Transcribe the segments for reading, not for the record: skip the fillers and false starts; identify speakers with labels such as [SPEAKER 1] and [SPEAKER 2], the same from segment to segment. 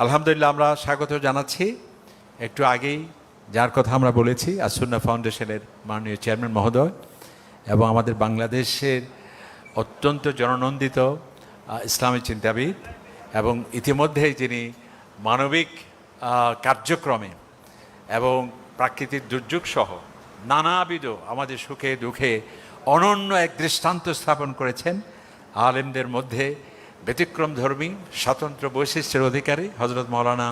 [SPEAKER 1] আলহামদুলিল্লাহ, আমরা স্বাগত জানাচ্ছি। একটু আগেই যার কথা আমরা বলেছি, আসুন্নাহ ফাউন্ডেশনের মাননীয় চেয়ারম্যান মহোদয় এবং আমাদের বাংলাদেশের অত্যন্ত জননন্দিত ইসলামী চিন্তাবিদ, এবং ইতিমধ্যেই যিনি মানবিক কার্যক্রমে এবং প্রাকৃতিক দুর্যোগ সহ নানাবিধ আমাদের সুখে দুঃখে অনন্য এক দৃষ্টান্ত স্থাপন করেছেন। আলেমদের মধ্যে ব্যতিক্রমধর্মী স্বতন্ত্র বৈশিষ্ট্যের অধিকারী হজরত মৌলানা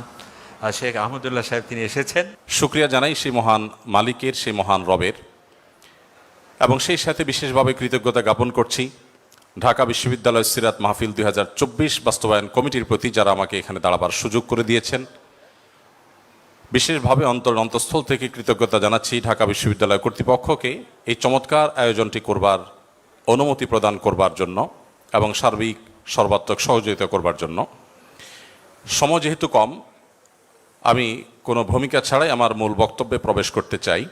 [SPEAKER 1] শেখ আহমদুল্লাহ সাহেব, তিনি এসেছেন।
[SPEAKER 2] শুকরিয়া জানাই সেই মহান মালিকের, সেই মহান রবের, এবং সেই সাথে বিশেষভাবে কৃতজ্ঞতা জ্ঞাপন করছি ঢাকা বিশ্ববিদ্যালয় সিরাত মাহফিল 2024 বাস্তবায়ন কমিটির প্রতি, যারা আমাকে এখানে দাঁড়াবার সুযোগ করে দিয়েছেন। বিশেষভাবে অন্তঃস্থল থেকে কৃতজ্ঞতা জানাচ্ছি ঢাকা বিশ্ববিদ্যালয় কর্তৃপক্ষকে এই চমৎকার আয়োজনটি করবার অনুমতি প্রদান করবার জন্য এবং সার্বিক সর্বাত্মক সহযোগিতা করবার জন্য। সময় যেহেতু কম, আমি কোনো ভূমিকা ছাড়াই আমার মূল বক্তব্যে প্রবেশ করতে চাই।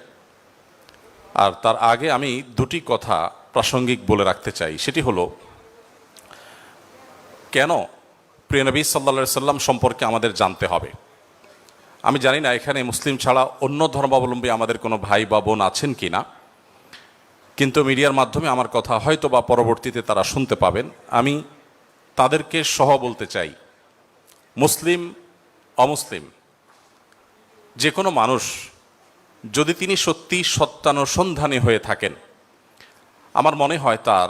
[SPEAKER 2] আর তার আগে আমি দুটি কথা প্রাসঙ্গিক বলে রাখতে চাই। সেটি হলো, কেন প্রিয় নবী সাল্লাল্লাহু আলাইহি সাল্লাম সম্পর্কে আমাদের জানতে হবে। আমি জানি না এখানে মুসলিম ছাড়া অন্য ধর্মাবলম্বী আমাদের কোনো ভাই বা বোন আছেন কি না, কিন্তু মিডিয়ার মাধ্যমে আমার কথা হয়তো বা পরবর্তীতে তারা শুনতে পাবেন। আমি তাদেরকে সহ বলতে চাই, মুসলিম অমুসলিম যে কোনো মানুষ যদি তিনি সত্যি সত্যানুসন্ধানী হয়ে থাকেন, আমার মনে হয় তার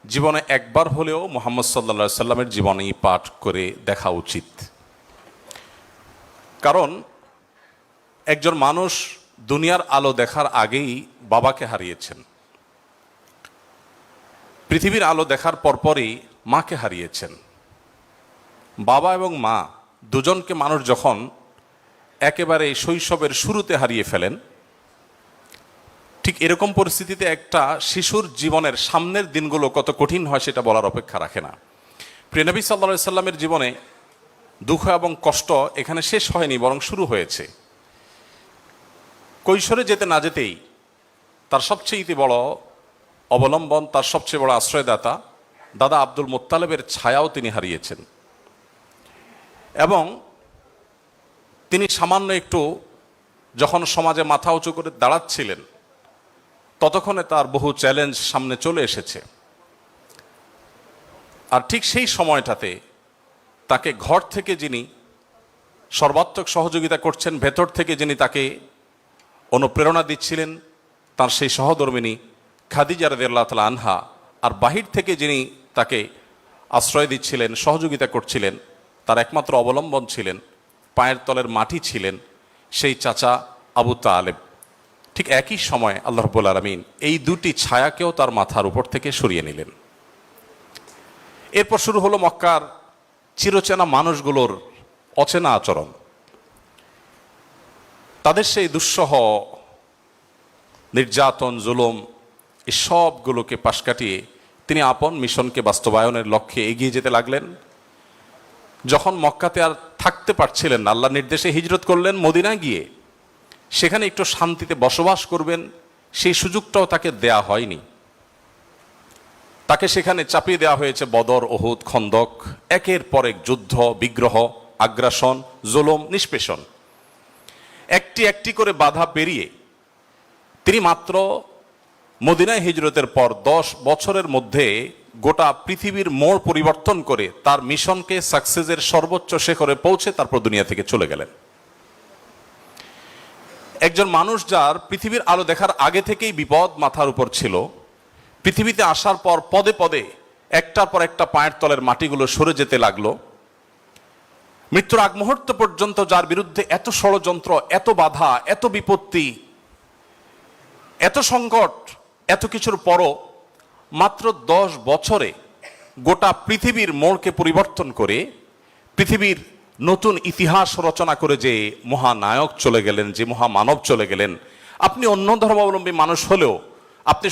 [SPEAKER 2] জীবনে একবার হলেও মুহাম্মদ সাল্লাল্লাহু আলাইহি সাল্লামের জীবনী পাঠ করে দেখা উচিত। কারণ একজন মানুষ দুনিয়ার আলো দেখার আগেই বাবাকে হারিয়েছেন, পৃথিবীর আলো দেখার পরপরই মাকে হারিয়েছেন। বাবা এবং মা দুজনকে মানুষ যখন একেবারে শৈশবের শুরুতে হারিয়ে ফেলেন, ঠিক এরকম পরিস্থিতিতে একটা শিশুর জীবনের সামনের দিনগুলো কত কঠিন হয় সেটা বলার অপেক্ষা রাখে না। প্রিয় নবী সাল্লাল্লাহু আলাইহি সাল্লামের জীবনে দুঃখ এবং কষ্ট এখানে শেষ হয়নি, বরং শুরু হয়েছে। কৈশোরে যেতে না যেতেই তার সবচেয়ে বড় অবলম্বন, তার সবচেয়ে বড় আশ্রয়দাতা দাদা আব্দুল মুত্তালিবের ছায়াও তিনি হারিয়েছেন। এবং তিনি সামান্য একটু যখন সমাজে মাথা উঁচু করে দাঁড়াচ্ছিলেন, ততক্ষণে তার বহু চ্যালেঞ্জ সামনে চলে এসেছে। আর ঠিক সেই সময়টাতে তাকে ঘর থেকে যিনি সর্বাত্মক সহযোগিতা করছেন, ভেতর থেকে যিনি তাকে অনুপ্রেরণা দিচ্ছিলেন, তার সেই সহধর্মিনী খাদিজা রাদিয়াল্লাহু তাআলা আনহা, আর বাহির থেকে যিনি তাকে আশ্রয় দিচ্ছিলেন, সহযোগিতা করছিলেন, তার একমাত্র অবলম্বন ছিলেন, পায়ের তলের মাটি ছিলেন সেই চাচা আবু তালেব। ঠিক একই সময় আল্লাহ রাব্বুল আলামিন এই দুটি ছায়াকেও তার মাথার উপর থেকে সরিয়ে নিলেন। এরপর শুরু হলো মক্কার চিরচেনা মানুষগুলোর অচেনা আচরণ। তাদের সেই দুঃসহ নির্যাতন, জুলুম, এই সবগুলোকে পাশ কাটিয়ে তিনি আপন মিশনকে বাস্তবায়নের লক্ষ্যে এগিয়ে যেতে লাগলেন। যখন মক্কাতে আর থাকতে পারছিলেন না, আল্লাহর নির্দেশে হিজরত করলেন মদিনায় গিয়ে। সেখানে একটু শান্তিতে বসবাস করবেন সেই সুযোগটাও তাকে দেয়া হয়নি। তাকে সেখানে চাপিয়ে দেওয়া হয়েছে বদর, উহুদ, খন্দক, একের পর এক যুদ্ধ, বিগ্রহ, আগ্রাসন, জুলুম, নিষ্পেষণ। একটি একটি করে বাধা পেরিয়ে তিনি মাত্র মদিনায় হিজরতের পর 10 বছরের মধ্যে গোটা পৃথিবীর মোড় পরিবর্তন করে তার মিশনকে সাকসেসের সর্বোচ্চ শিখরে পৌঁছে তারপর দুনিয়া থেকে চলে গেলেন। একজন মানুষ যার পৃথিবীর আলো দেখার আগে থেকেই বিপদ মাথার উপর ছিল, পৃথিবীতে আসার পর পদে পদে একটার পর একটা পায়ের তলের মাটিগুলো সরে যেতে লাগলো। মৃত্যুর আগ মুহূর্ত পর্যন্ত যার বিরুদ্ধে এত ষড়যন্ত্র, এত বাধা, এত বিপত্তি, এত সংকট, এত কিছুর পরও মাত্র 10 বছরে গোটা পৃথিবীর মোড়কে পরিবর্তন করে পৃথিবীর নতুন ইতিহাস রচনা করে যে মহানায়ক চলে গেলেন, যে মহামানব চলে গেলেন, আপনি অন্য ধর্মাবলম্বী মানুষ হলেও আপনি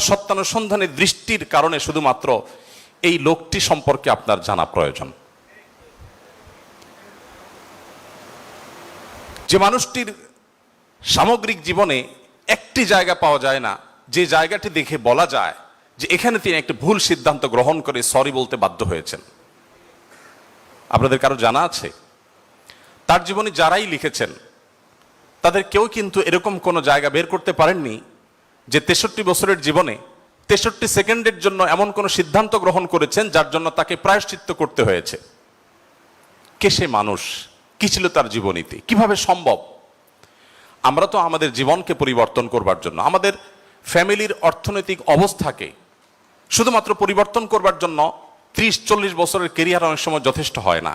[SPEAKER 2] সত্যানুসন্ধানের দৃষ্টির কারণে শুধুমাত্র এই লোকটি সম্পর্কে আপনার জানা প্রয়োজন। যে মানুষটির সামগ্রিক জীবনে একটি জায়গা পাওয়া যায় না যে জায়গাটি দেখে বলা যায় যে এখানে তিনি একটা ভুল সিদ্ধান্ত গ্রহণ করে সরি বলতে বাধ্য হয়েছেন। আপনাদের কারো জানা আছে? তার জীবনী যারাই লিখেছেন তাদের কেউ কিন্তু এরকম কোনো জায়গা বের করতে পারেননি যে 63 বছরের জীবনে 63 সেকেন্ডের জন্য এমন কোনো সিদ্ধান্ত গ্রহণ করেছেন যার জন্য তাকে প্রায়শ্চিত্ত করতে হয়েছে। কে সে মানুষ, কি ছিল তার জীবনীতে, কিভাবে সম্ভব? আমরা তো আমাদের জীবনকে পরিবর্তন করবার জন্য, আমাদের ফ্যামিলির অর্থনৈতিক অবস্থাকে শুধুমাত্র পরিবর্তন করবার জন্য 30-40 বছরের কেরিয়ার অনেক সময় যথেষ্ট হয় না।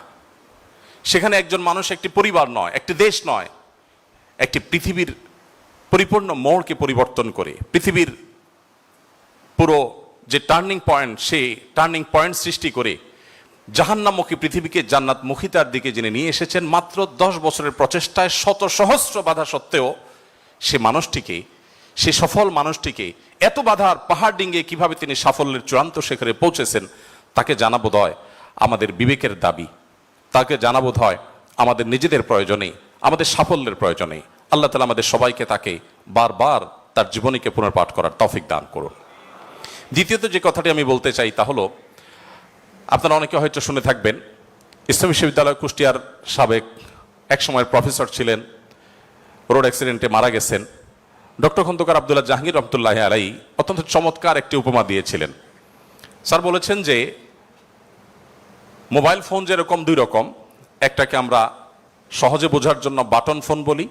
[SPEAKER 2] সেখানে একজন মানুষ একটি পরিবার নয়, একটি দেশ নয়, একটি পৃথিবীর পরিপূর্ণ মোড়কে পরিবর্তন করে পৃথিবীর পুরো যে টার্নিং পয়েন্ট, সেই টার্নিং পয়েন্ট সৃষ্টি করে জাহান্নামুখী পৃথিবীকে জান্নাতমুখিতার দিকে যিনি নিয়ে এসেছেন মাত্র 10 বছরের প্রচেষ্টায়, শত সহস্র বাধা সত্ত্বেও সে মানুষটিকে, সে সফল মানুষটিকে এত বাধার পাহাড় ডিঙ্গে কিভাবে তিনি সাফল্যের চূড়ান্ত শিখরে পৌঁছেছেন তাকে জানা বোধ হয় আমাদের বিবেকের দাবি, তাকে জানা বোধ হয় আমাদের নিজেদের প্রয়োজনে, আমাদের সাফল্যের প্রয়োজনে। আল্লাহ তাআলা আমাদের সবাইকে তাকে বারবার তার জীবনীকে পুনর্পাঠ করার তৌফিক দান করুন। দ্বিতীয়ত যে কথাটি আমি বলতে চাই তা হলো, আপনারা অনেকে হয়তো শুনে থাকবেন, ইসলামী বিশ্ববিদ্যালয় কুষ্টিয়ার সাবেক এক সময়ের প্রফেসর ছিলেন, রোড অ্যাক্সিডেন্টে মারা গেছেন, ডক্টর খন্দকার আব্দুল্লাহ জাহাঙ্গীর রহমতুল্লাহ আলাইহি অত্যন্ত চমৎকার একটি উপমা দিয়েছিলেন। স্যার বলেছেন যে মোবাইল ফোন যেরকম দুই রকম, একটাকে আমরা সহজে বোঝার জন্য বাটন ফোন বলি,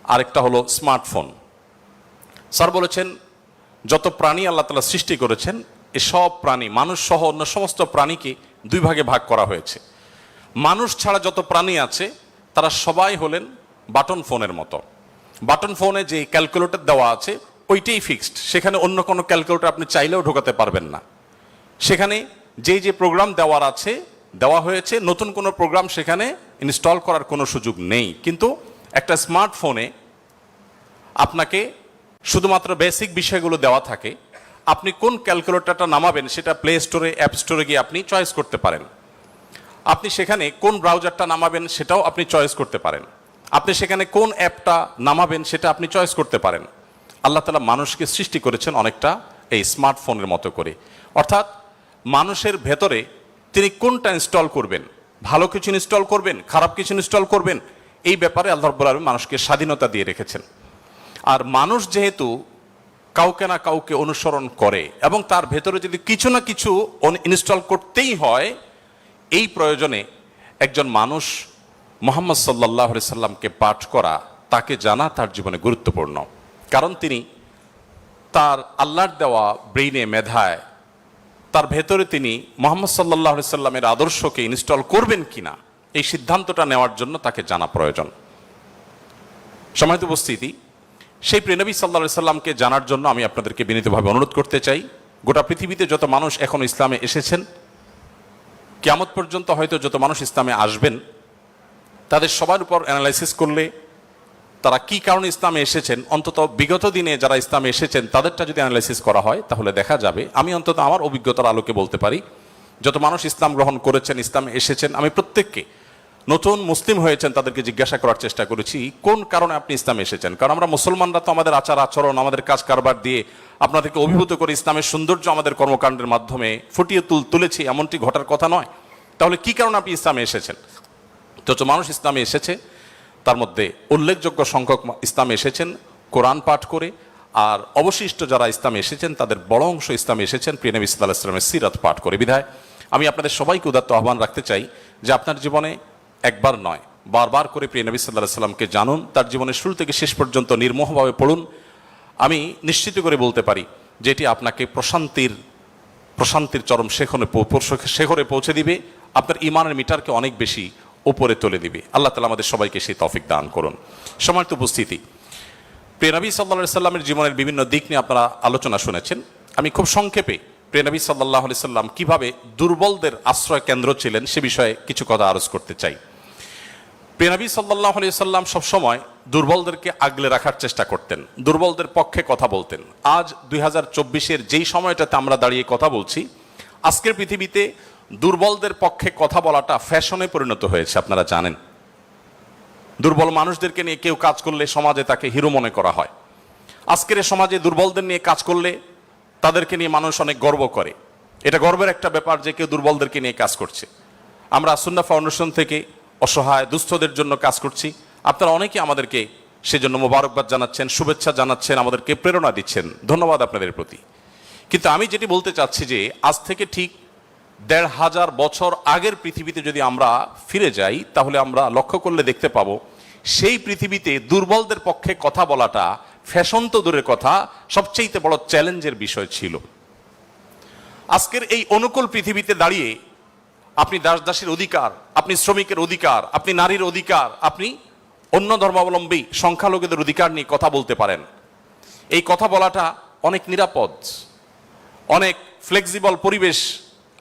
[SPEAKER 2] আরেকটা হলো স্মার্টফোন। স্যার বলেছেন যত প্রাণী আল্লাহ তাআলা সৃষ্টি করেছেন এসব প্রাণী, মানুষ সহ অন্য সমস্ত প্রাণীকে দুই ভাগে ভাগ করা হয়েছে। মানুষ ছাড়া যত প্রাণী আছে তারা সবাই হলেন বাটন ফোনের মতো। বাটন ফোনে যে ক্যালকুলেটর দেওয়া আছে ওইটাই ফিক্সড, সেখানে অন্য কোনো ক্যালকুলেটর আপনি চাইলেও ঢোকাতে পারবেন না। সেখানে যে প্রোগ্রাম দেওয়ার আছে দেওয়া হয়েছে, নতুন কোনো প্রোগ্রাম সেখানে ইনস্টল করার কোনো সুযোগ নেই। কিন্তু একটা স্মার্টফোনে আপনাকে শুধুমাত্র বেসিক বিষয়গুলো দেওয়া থাকে। আপনি কোন ক্যালকুলেটরটা নামাবেন সেটা প্লে স্টোরে, অ্যাপ স্টোরে গিয়ে আপনি চয়েস করতে পারেন। আপনি সেখানে কোন ব্রাউজারটা নামাবেন সেটাও আপনি চয়েস করতে পারেন। আপনি সেখানে কোন অ্যাপটা নামাবেন সেটা আপনি চয়েস করতে পারেন। আল্লাহ তাআলা মানুষকে সৃষ্টি করেছেন অনেকটা এই স্মার্টফোনের মতো করে, অর্থাৎ মানুষের ভেতরে তিনি কোনটা ইনস্টল করবেন, ভালো কিছু ইনস্টল করবেন, খারাপ কিছু ইনস্টল করবেন, এই ব্যাপারে আল্লাহ রাব্বুল আলামিন মানুষকে স্বাধীনতা দিয়ে রেখেছেন। আর মানুষ যেহেতু কাউকে না কাউকে অনুসরণ করে এবং তার ভেতরে যদি কিছু না কিছু ইনস্টল করতেই হয়, এই প্রয়োজনে একজন মানুষ মুহাম্মদ সাল্লাল্লাহু আলাইহি সাল্লামকে পাঠ করা, তাকে জানা তার জীবনে গুরুত্বপূর্ণ। কারণ তিনি তার আল্লাহর দেওয়া ব্রেইনে, মেধায়, তার ভেতরে তিনি মুহাম্মদ সাল্লাল্লাহু আলাইহি সাল্লামের আদর্শকে ইনস্টল করবেন কিনা এই সিদ্ধান্তটা নেওয়ার জন্য তাকে জানা প্রয়োজন। সম্মানিত উপস্থিতি, সেই প্রিয় নবী সাল্লাল্লাহু আলাইহি সাল্লামকে জানার জন্য আমি আপনাদেরকে বিনীতভাবে অনুরোধ করতে চাই, গোটা পৃথিবীতে যত মানুষ এখন ইসলামে এসেছেন, কিয়ামত পর্যন্ত হয়তো যত মানুষ ইসলামে আসবেন, তাদের সবার উপর অ্যানালাইসিস করলে তারা কি কারণে ইসলামে এসেছেন, অন্তত বিগত দিনে যারা ইসলামে এসেছেন তাদেরটা যদি অ্যানালাইসিস করা হয় তাহলে দেখা যাবে, আমি অন্তত আমার অভিজ্ঞতার আলোকে বলতে পারি, যত মানুষ ইসলাম গ্রহণ করেছেন, ইসলামে এসেছেন, আমি প্রত্যেককে নতুন মুসলিম হয়েছেন তাদেরকে জিজ্ঞাসা করার চেষ্টা করেছি কোন কারণে আপনি ইসলামে এসেছেন। কারণ আমরা মুসলমানরা তো আমাদের আচার আচরণ, আমাদের কাজ কারবার দিয়ে আপনাদেরকে অভিভূত করে ইসলামের সৌন্দর্য আমাদের কর্মকাণ্ডের মাধ্যমে ফুটিয়ে তুলেছি, এমনটি ঘটার কথা নয়। তাহলে কি কারণে আপনি ইসলামে এসেছেন? যত মানুষ ইসলামে এসেছে তার মধ্যে উল্লেখযোগ্য সংখ্যক ইসলামে এসেছেন কোরআন পাঠ করে, আর অবশিষ্ট যারা ইসলামে এসেছেন তাদের বড় অংশ ইসলামে এসেছেন প্রিয় নবী সাল্লাল্লাহু আলাইহি ওয়াসাল্লামের সিরাত পাঠ করে। বিধায় আমি আপনাদের সবাইকে উদাত্ত আহ্বান রাখতে চাই যে আপনার জীবনে একবার নয়, বারবার করে প্রিয় নবী সাল্লাল্লাহু আলাইহি ওয়াসাল্লামকে জানুন, তার জীবনের শুরু থেকে শেষ পর্যন্ত নির্মোহভাবে পড়ুন। আমি নিশ্চিত করে বলতে পারি যে এটি আপনাকে প্রশান্তির চরম শেখরে পৌঁছে দিবে, আপনার ইমানের মিটারকে অনেক বেশি উপরে তুলে দিবে। আল্লাহ তাআলা আমাদের সবাইকে সেই তৌফিক দান করুন। সম্মানিত উপস্থিতি, প্রিয় নবী সাল্লাল্লাহু আলাইহি সাল্লামের জীবনের বিভিন্ন দিক নিয়ে আপনারা আলোচনা শুনেছেন। আমি খুব সংক্ষেপে প্রিয় নবী সাল্লাল্লাহু আলাইহি সাল্লাম কিভাবে দুর্বলদের আশ্রয় কেন্দ্র ছিলেন সে বিষয়ে কিছু কথা আরজ করতে চাই। প্রিয় নবী সাল্লাল্লাহু আলাইহি সাল্লাম সবসময় দুর্বলদেরকে আগলে রাখার চেষ্টা করতেন, দুর্বলদের পক্ষে কথা বলতেন। আজ 2024-এর যেই সময়টাতে আমরা দাঁড়িয়ে কথা বলছি, আজকের পৃথিবীতে দুর্বলদের পক্ষে কথা বলাটা ফ্যাশনে পরিণত হয়েছে। আপনারা জানেন, দুর্বল মানুষদেরকে নিয়ে কেউ কাজ করলে সমাজে তাকে হিরো মনে করা হয়। আজকের সমাজে দুর্বলদের নিয়ে কাজ করলে তাদেরকে নিয়ে মানুষ অনেক গর্ব করে। এটা গর্বের একটা ব্যাপার যে কেউ দুর্বলদেরকে নিয়ে কাজ করছে। আমরা সুন্নাহ ফাউন্ডেশন থেকে অসহায় দুস্থদের জন্য কাজ করছি। আপনারা অনেকে আমাদেরকে সেজন্য মোবারকবাদ জানাচ্ছেন, শুভেচ্ছা জানাচ্ছেন, আমাদেরকে প্রেরণা দিচ্ছেন, ধন্যবাদ আপনাদের প্রতি। কিন্তু আমি যেটি বলতে চাচ্ছি যে আজ থেকে ঠিক ১৫০০ বছর আগের পৃথিবীতে যদি আমরা ফিরে যাই, তাহলে আমরা লক্ষ্য করলে দেখতে পাবো সেই পৃথিবীতে দুর্বলদের পক্ষে কথা বলাটা ফ্যাশন তো দূরের কথা, সবচেয়ে বড় চ্যালেঞ্জের বিষয় ছিল। আজকের এই অনুকূল পৃথিবীতে দাঁড়িয়ে আপনি দাস-দাসীর অধিকার, আপনি শ্রমিকের অধিকার, আপনি নারীর অধিকার, আপনি অন্য ধর্মাবলম্বী সংখ্যালঘুদের অধিকার নিয়ে কথা বলতে পারেন। এই কথা বলাটা অনেক নিরাপদ, অনেক ফ্লেক্সিবল পরিবেশ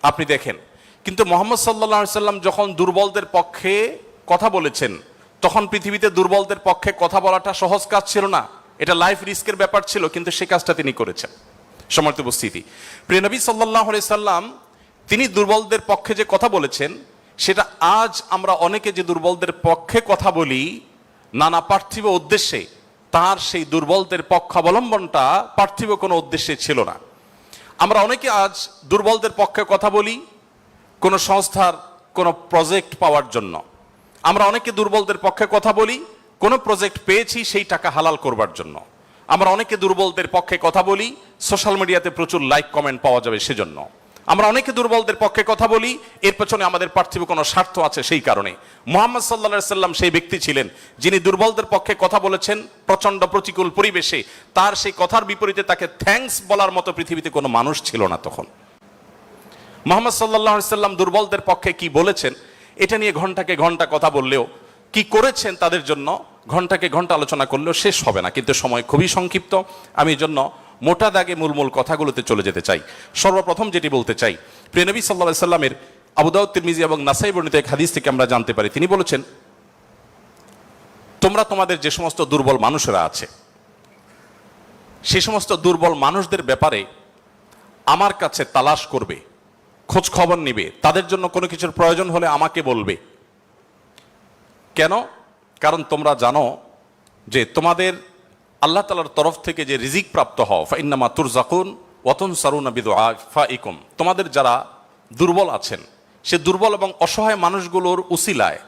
[SPEAKER 2] আপনি দেখেন। কিন্তু মুহাম্মদ সাল্লাল্লাহু আলাইহি সাল্লাম যখন দুর্বলদের পক্ষে কথা বলেছেন, তখন পৃথিবীতে দুর্বলদের পক্ষে কথা বলাটা সহজ কাজ ছিল না, এটা লাইফ রিস্কের ব্যাপার ছিল, কিন্তু সে কাজটা তিনি করেছেন। সম্মানিত উপস্থিতি, প্রিয় নবী সাল্লাল্লাহু আলাইহি সাল্লাম তিনি দুর্বলদের পক্ষে যে কথা বলেছেন, সেটা আজ আমরা অনেকে যে দুর্বলদের পক্ষে কথা বলি নানা পার্থিব উদ্দেশ্যে, তার সেই দুর্বলদের পক্ষাবলম্বনটা পার্থিব কোনো উদ্দেশ্যে ছিল না। আমরা অনেকে আজ দুর্বলদের পক্ষে কথা বলি কোনো সংস্থার কোনো প্রজেক্ট পাওয়ার জন্য। আমরা অনেকে দুর্বলদের পক্ষে কথা বলি কোনো প্রজেক্ট পেয়েছি সেই টাকা হালাল করবার জন্য। আমরা অনেকে দুর্বলদের পক্ষে কথা বলি সোশ্যাল মিডিয়াতে প্রচুর লাইক কমেন্ট পাওয়া যাবে সেজন্য। আমরা অনেকে দুর্বলদের পক্ষে কথা বলি এর পেছনে আমাদের পার্থিব কোনো স্বার্থ আছে সেই কারণে। মুহাম্মদ সাল্লাল্লাহু আলাইহি সাল্লাম সেই ব্যক্তি ছিলেন যিনি দুর্বলদের পক্ষে কথা বলেছেন প্রচন্ড প্রতিকূল পরিবেশে। তার সেই কথার বিপরীতে তাকে থ্যাঙ্কস বলার মতো পৃথিবীতে কোনো মানুষ ছিল না তখন। মুহাম্মদ সাল্লাল্লাহু আলাইহি সাল্লাম দুর্বলদের পক্ষে কি বলেছেন এটা নিয়ে ঘন্টাকে ঘন্টা কথা বললেও, কি করেছেন তাদের জন্য ঘন্টাকে ঘন্টা আলোচনা করলেও শেষ হবে না। কিন্তু সময় খুবই সংক্ষিপ্ত, আমি এই জন্য মোটা দাগে মূল কথাগুলোতে চলে যেতে চাই। সর্বপ্রথম যেটি বলতে চাই, প্রিয় নবী সাল্লাল্লাহু আলাইহি সাল্লামের আবু দাউদ, তিরমিজি এবং নাসাই বর্ণিত এক হাদিস থেকে আমরা জানতে পারি, তিনি বলেছেন, তোমরা তোমাদের যে সমস্ত দুর্বল মানুষেরা আছে সেই সমস্ত দুর্বল মানুষদের ব্যাপারে আমার কাছে তালাশ করবে, খোঁজ খবর নিবে, তাদের জন্য কোনো কিছুর প্রয়োজন হলে আমাকে বলবে। কেন? কারণ তোমরা জানো যে তোমাদের আল্লাহ তাআলার তরফ থেকে যে রিজিক প্রাপ্ত হও, ফাইন্নামা তুরজাকুন ওয়া তুনসারুনা বিদুআফাইকুম, তোমাদের যারা দুর্বল আছেন সে দুর্বল এবং অসহায় মানুষগুলোর উসিলায়,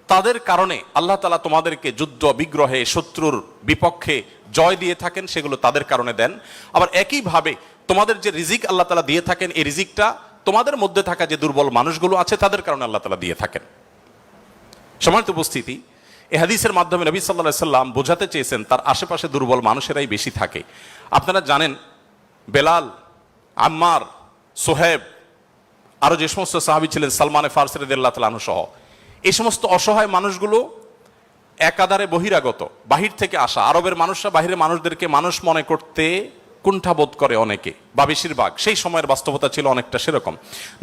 [SPEAKER 2] তাদের কারণে আল্লাহ তাআলা তোমাদেরকে যুদ্ধ বিগ্রহে শত্রুর বিপক্ষে জয় দিয়ে থাকেন, সেগুলো তাদের কারণে দেন। আবার একইভাবে তোমাদের যে রিজিক আল্লাহ তাআলা দিয়ে থাকেন, এই রিজিকটা তোমাদের মধ্যে থাকা যে দুর্বল মানুষগুলো আছে তাদের কারণে আল্লাহ তাআলা দিয়ে থাকেন। সম্মানিত উপস্থিতি, এই হাদিসের মাধ্যমে নবী সাল্লাল্লাহু আলাইহি সাল্লাম বোঝাতে চেয়েছেন তার আশেপাশে দুর্বল মানুষেরাই বেশি থাকে। আপনারা জানেন বেলাল, আম্মার, সোহেব, আরো যে সমস্ত সাহাবী ছিলেন, সালমানে ফারসি রাদিয়াল্লাহু তাআলা আনহু সহ, এই সমস্ত অসহায় মানুষগুলো একাধারে বহিরাগত, বাহির থেকে আসা। আরবের মানুষরা বাহিরের মানুষদেরকে মানুষ মনে করতে কুণ্ঠাবোধ করে অনেকে, বা বেশিরভাগ। সেই সময়ের বাস্তবতা ছিল অনেকটা সেরকম।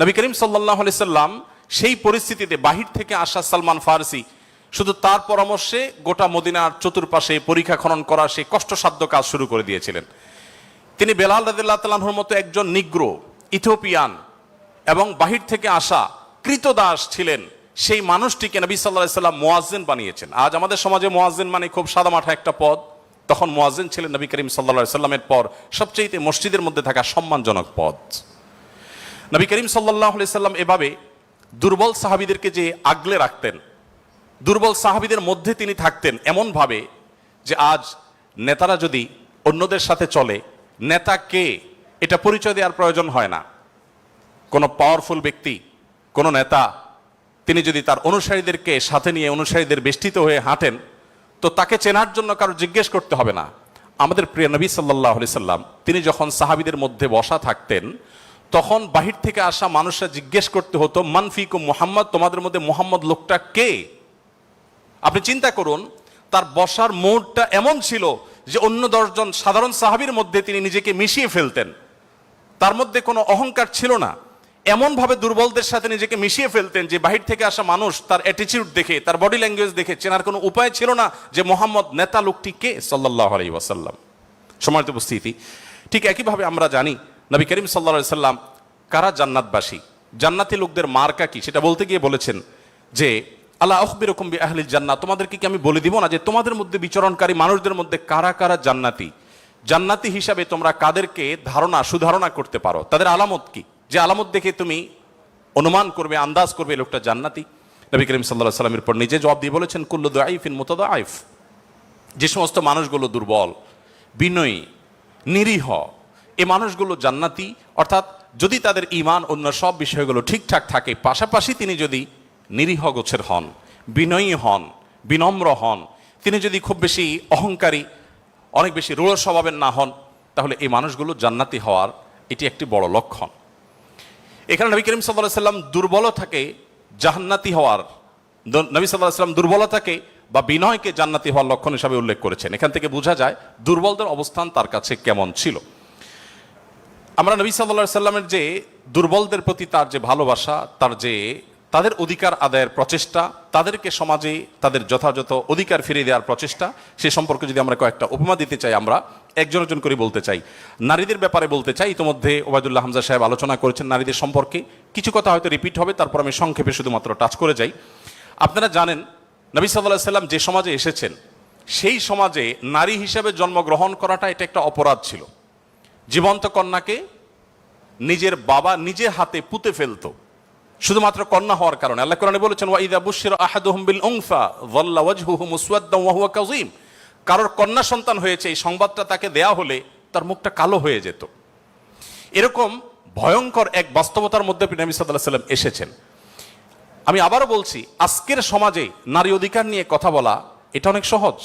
[SPEAKER 2] নবী করিম সাল্লাল্লাহু আলাইহি সাল্লাম সেই পরিস্থিতিতে বাহির থেকে আসা সালমান ফারসি শুধু তার পরামর্শে গোটা মদিনার চতুর্পাশে পরীক্ষা খনন করা সেই কষ্টসাধ্য কাজ শুরু করে দিয়েছিলেন। তিনি বেলাল রাদিয়াল্লাহু তাআলা আনহুর মতো একজন নিগ্রো, ইথিওপিয়ান এবং বাহির থেকে আসা কৃতদাস ছিলেন, সেই মানুষটিকে নবী সাল্লাল্লাহু আলাইহি সাল্লাম মুয়াজ্জিন বানিয়েছেন। আজ আমাদের সমাজে মুয়াজ্জিন মানে খুব সাদামাঠা একটা পদ, তখন মুয়াজ্জিন ছিলেন নবী করিম সাল্লাল্লাহু আলাইহি সাল্লামের পর সবচেয়ে মসজিদের মধ্যে থাকা সম্মানজনক পদ। নবী করিম সাল্লাল্লাহু আলাইহি সাল্লাম এভাবে দুর্বল সাহাবীদেরকে যে আগলে রাখতেন, দুর্বল সাহাবীদের মধ্যে তিনি থাকতেন এমন ভাবে যে আজ নেতারা যদি অন্যদের সাথে চলে, নেতা কে এটা পরিচয় দেওয়ার প্রয়োজন হয় না। কোনো পাওয়ারফুল ব্যক্তি, কোনো নেতা, তিনি যদি তার অনুসারীদেরকে সাথে নিয়ে অনুসারীদের বেষ্টিত হয়ে হাঁটেন, তো তাকে চেনার জন্য কারো জিজ্ঞেস করতে হবে না। আমাদের প্রিয় নবী সাল্লাল্লাহু আলাইহি সাল্লাম তিনি যখন সাহাবীদের মধ্যে বসা থাকতেন, তখন বাহির থেকে আসা মানুষরা জিজ্ঞেস করতে হতো, মান ফিকুম মুহাম্মদ, তোমাদের মধ্যে মুহাম্মদ লোকটা কে? আপনি চিন্তা করুন, তার বসার মোড়টা এমন ছিল যে অন্য 10 জন সাধারণ সাহাবীর মধ্যে তিনি নিজেকে মিশিয়ে ফেলতেন। তার মধ্যে কোনো অহংকার ছিল না, এমন ভাবে দুর্বলদের সাথে নিজেকে মিশিয়ে ফেলতেন যে বাহির থেকে আসা মানুষ তার অ্যাটিটিউড দেখে, তার বডি ল্যাঙ্গুয়েজ দেখে চেনার কোনো উপায় ছিল না যে মুহাম্মদ নেতা লোকটি কে সাল্লাল্লাহু আলাইহি ওয়াসাল্লাম। সম্মানিত উপস্থিতি, ঠিক একইভাবে আমরা জানি নবী করিম সাল্লাল্লাহু আলাইহি সাল্লাম কারা জান্নাতবাসী, জান্নাতি লোকদের মার্কা কি সেটা বলতে গিয়ে বলেছেন যে আলা আখবিরুকুম বিআহলিল জান্নাহ, তোমাদেরকে কি আমি বলে দিব না যে তোমাদের মধ্যে বিচরণকারী মানুষদের মধ্যে কারা কারা জান্নাতি, জান্নাতি হিসাবে তোমরা কাদেরকে সুধারণা করতে পারো, তাদের আলামত কি, যে আলামত দেখে তুমি অনুমান করবে, আন্দাজ করবে লোকটা জান্নাতি। নবী করিম সাল্লাল্লাহু আলাইহি ওয়াসাল্লামের পর নিজে জবাব দিয়ে বলেছেন, কুল্লু দাঈফিন মুতাদাঈফ, যে সমস্ত মানুষগুলো দুর্বল, বিনয়ী, নিরীহ, এই মানুষগুলো জান্নাতি। অর্থাৎ যদি তাদের ঈমান অন্য সব বিষয়গুলো ঠিকঠাক থাকে, পাশাপাশি তিনি যদি নিরীহ গোছের হন, বিনয়ী হন, বিনম্র হন, তিনি যদি খুব বেশি অহংকারী, অনেক বেশি রূঢ় স্বভাবের না হন, তাহলে এই মানুষগুলো জান্নাতি হওয়ার এটি একটি বড় লক্ষণ। এখানে নবী করিম সাল্লাল্লাহু আলাইহি ওয়াসাল্লাম দুর্বলতাকে জান্নাতি হওয়ার, নবী সাল্লাল্লাহু আলাইহি ওয়াসাল্লাম দুর্বলতাকে বা বিনয়কে জান্নাতি হওয়ার লক্ষণ হিসাবে উল্লেখ করেছেন। এখান থেকে বোঝা যায় দুর্বলদের অবস্থান তার কাছে কেমন ছিল। আমরা নবী সাল্লাল্লাহু আলাইহি ওয়াসাল্লামের যে দুর্বলদের প্রতি তার যে ভালোবাসা, তার যে তাদের অধিকার আদায়ের প্রচেষ্টা, তাদেরকে সমাজে তাদের যথাযথ অধিকার ফিরিয়ে দেওয়ার প্রচেষ্টা, সে সম্পর্কে যদি আমরা কয়েকটা উপমা দিতে চাই, আমরা একজন একজন করে বলতে চাই। নারীদের ব্যাপারে বলতে চাই, ইতিমধ্যে ওবায়দুল্লাহ হামজা সাহেব আলোচনা করেছেন নারীদের সম্পর্কে, কিছু কথা হয়তো রিপিট হবে, তারপর আমি সংক্ষেপে শুধুমাত্র টাচ করে যাই। আপনারা জানেন নবী সাল্লাল্লাহু আলাইহি ওয়াসাল্লাম যে সমাজে এসেছেন, সেই সমাজে নারী হিসেবে জন্মগ্রহণ করাটা এটা একটা অপরাধ ছিল। জীবন্ত কন্যাকে নিজের বাবা নিজে হাতে পুঁতে ফেলতো শুধুমাত্র কন্যা হওয়ার কারণে। আল্লাহ কোরআনে বলেছেন, ওয়া ইযা বুশিরা আহাদুহুম বিল উনসা যাল্লা ওয়াজহুহু মুসওয়াদ্দান ওয়া হুয়া কাযীম, কারোর কন্যা সন্তান হয়েছে এই সংবাদটা তাকে দেয়া হলে তার মুখটা কালো হয়ে যেত। এরকম ভয়ঙ্কর এক বাস্তবতার মধ্যে নবী সাল্লাল্লাহু আলাইহি ওয়াসাল্লাম এসেছেন। আমি আবারও বলছি, আজকের সমাজে নারী অধিকার নিয়ে কথা বলা এটা অনেক সহজ।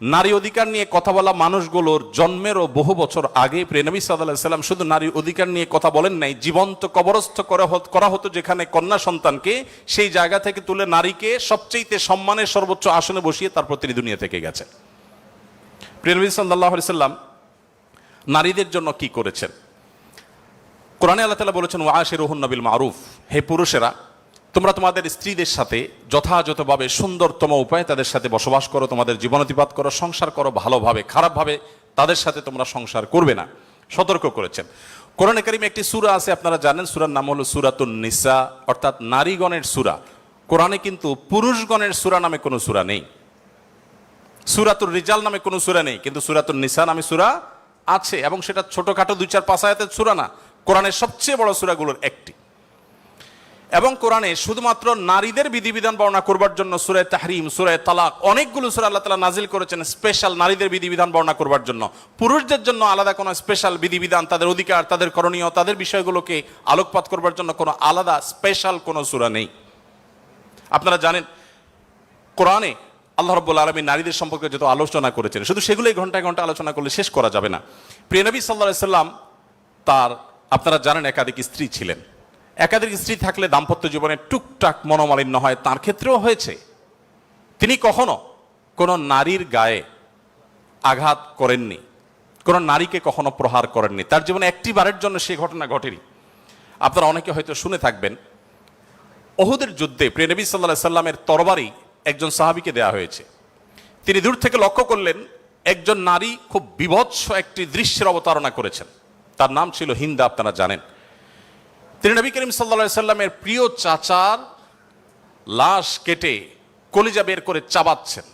[SPEAKER 2] নারী অধিকার নিয়ে কথা বলা মানুষগুলোর জন্মেরও বহু বছর আগে প্রিয় নবী সাল্লাল্লাহু আলাইহি ওয়াসাল্লাম শুধু নারী অধিকার নিয়ে কথা বলেন নাই, জীবন্ত কবরস্থ করা হতো যেখানে কন্যা সন্তানকে, সেই জায়গা থেকে তুলে নারীকে সবচেয়ে সম্মানের সর্বোচ্চ আসনে বসিয়ে তারপর তিনি দুনিয়া থেকে গেছেন। প্রিয় নবী সাল্লাল্লাহু আলাইহি ওয়াসাল্লাম নারীদের জন্য কি করেছেন? কোরআনে আল্লাহ তাআলা বলেছেন, ওয়াশিরুহুন্না বিল মারুফ, হে পুরুষেরা তোমরা তোমাদের স্ত্রীদের সাথে যথাযথভাবে সুন্দরতম উপায়ে তাদের সাথে বসবাস করো, তোমাদের জীবনাতিপাত করো, সংসার করো ভালোভাবে, খারাপভাবে তাদের সাথে তোমরা সংসার করবে না, সতর্ক করেছেন। কোরআনে কারিমে একটি সূরা আছে, আপনারা জানেন, সূরার নাম হলো সূরাতুন নিসা, অর্থাৎ নারীগণের সূরা। কোরআনে কিন্তু পুরুষগণের সূরা নামে কোনো সূরা নেই, সূরাতুর রিজাল নামে কোনো সূরা নেই, কিন্তু সূরাতুন নিসা নামে সূরা আছে, এবং সেটা ছোটখাটো 2-4-5 আয়াতের সূরা না, কোরআনের সবচেয়ে বড় সূরাগুলোর একটি। এবং কোরআনে শুধুমাত্র নারীদের বিধিবিধান বর্ণনা করবার জন্য সূরা তাহরিম, সূরা তালাক, অনেকগুলো সূরা আল্লাহ তাআলা নাজিল করেছেন স্পেশাল নারীদের বিধিবিধান বর্ণনা করবার জন্য। পুরুষদের জন্য আলাদা কোনো স্পেশাল বিধিবিধান, তাদের অধিকার, তাদের করণীয়, তাদের বিষয়গুলোকে আলোকপাত করবার জন্য কোনো আলাদা স্পেশাল কোনো সূরা নেই। আপনারা জানেন কোরআনে আল্লাহ রাব্বুল আলামিন নারীদের সম্পর্কে যত আলোচনা করেছেন, শুধু সেগুলোই ঘন্টায় ঘন্টা আলোচনা করলে শেষ করা যাবে না। প্রিয় নবী সাল্লাল্লাহু আলাইহি ওয়াসাল্লাম তার, আপনারা জানেন, একাধিক স্ত্রী ছিলেন। একাধিক স্ত্রী থাকলে দাম্পত্য জীবনে টুকটাক মনোমালিন্য হয়, তার ক্ষেত্রেও হয়েছে। তিনি কখনো কোনো নারীর গায়ে আঘাত করেননি, কোনো নারীকে কখনো প্রহার করেননি, তার জীবনে একটি বারের জন্য সে ঘটনা ঘটেনি। আপনারা অনেকে হয়তো শুনে থাকবেন, উহুদের যুদ্ধে প্রিয় নবী সাল্লাল্লাহু আলাইহি ওয়াসাল্লামের তরবারি একজন সাহাবীকে দেয়া হয়েছে। তিনি দূর থেকে লক্ষ্য করলেন একজন নারী খুব বিভৎস একটি দৃশ্যের অবতারণা করেছেন, তার নাম ছিল হিন্দা, আপনারা জানেন। তিনি নবী করিম সাল্লাল্লাহু আলাইহি ওয়াসাল্লামের প্রিয় চাচার লাশ কেটে কলিজা বের করে চাবাচ্ছেন।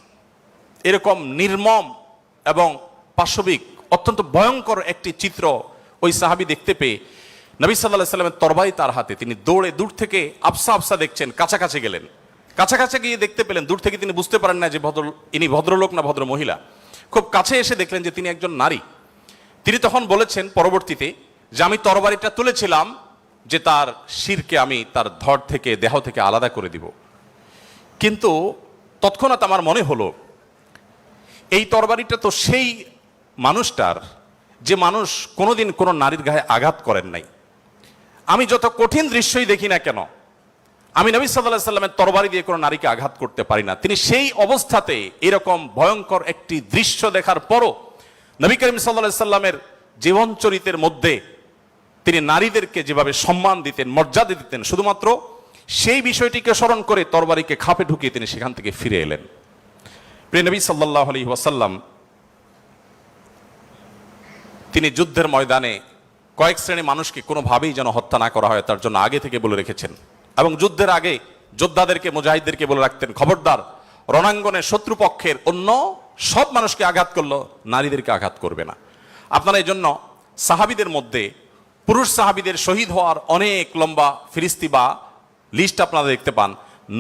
[SPEAKER 2] এরকম নির্মম এবং পাশবিক অত্যন্ত ভয়ঙ্কর একটি চিত্র ওই সাহাবী দেখতে পেয়ে নবী সাল্লাল্লাহু আলাইহি ওয়াসাল্লামের তরবারি তার হাতে, তিনি দৌড়ে দূর থেকে আবসা আবসা দেখছেন, কাছাকাছি গেলেন। কাছাকাছি গিয়ে দেখতে পেলেন, দূর থেকে তিনি বুঝতে পারেন না যে ইনি ভদ্রলোক না ভদ্র মহিলা। খুব কাছে এসে দেখলেন যে তিনি একজন নারী। তিনি তখন বলেছেন পরবর্তীতে যে আমি তরবারিটা তুলেছিলাম যে তার শিরকে আমি তার ধড় থেকে, দেহ থেকে আলাদা করে দিব, কিন্তু তৎক্ষণাৎ আমার মনে হলো এই তরবারিটা তো সেই মানুষটার যে মানুষ কোনোদিন কোনো নারীর গায়ে আঘাত করেন নাই। আমি যত কঠিন দৃশ্যই দেখি না কেন, আমি নবী সাল্লাল্লাহু আলাইহি ওয়াসাল্লামের তরবারি দিয়ে কোনো নারীকে আঘাত করতে পারি না। তিনি সেই অবস্থাতে এরকম ভয়ঙ্কর একটি দৃশ্য দেখার পরও নবী করিম সাল্লাল্লাহু আলাইহি ওয়াসাল্লামের জীবন চরিত্রের মধ্যে তিনি নারীদেরকে যেভাবে সম্মান দিতেন, মর্যাদা দিতেন, শুধুমাত্র সেই বিষয়টিকে স্মরণ করে তরবারিকে খাপে ঢুকিয়ে তিনি সেখান থেকে ফিরে এলেন। প্রিয় নবী সাল্লাল্লাহু আলাইহি ওয়াসাল্লাম তিনি যুদ্ধের ময়দানে কয়েক শ্রেণী মানুষকে কোনোভাবেই যেন হত্যা না করা হয় তার জন্য আগে থেকে বলে রেখেছেন, এবং যুদ্ধের আগে যোদ্ধাদেরকে, মুজাহিদদেরকে বলে রাখতেন, খবরদার রণাঙ্গনে শত্রুপক্ষের অন্য সব মানুষকে আঘাত করলো, নারীদেরকে আঘাত করবে না। আপনারা এই জন্য সাহাবীদের মধ্যে পুরুষ সাহাবীদের শহীদ হওয়ার অনেক লম্বা ফিরিস্তি বা লিস্ট আপনারা দেখতে পান।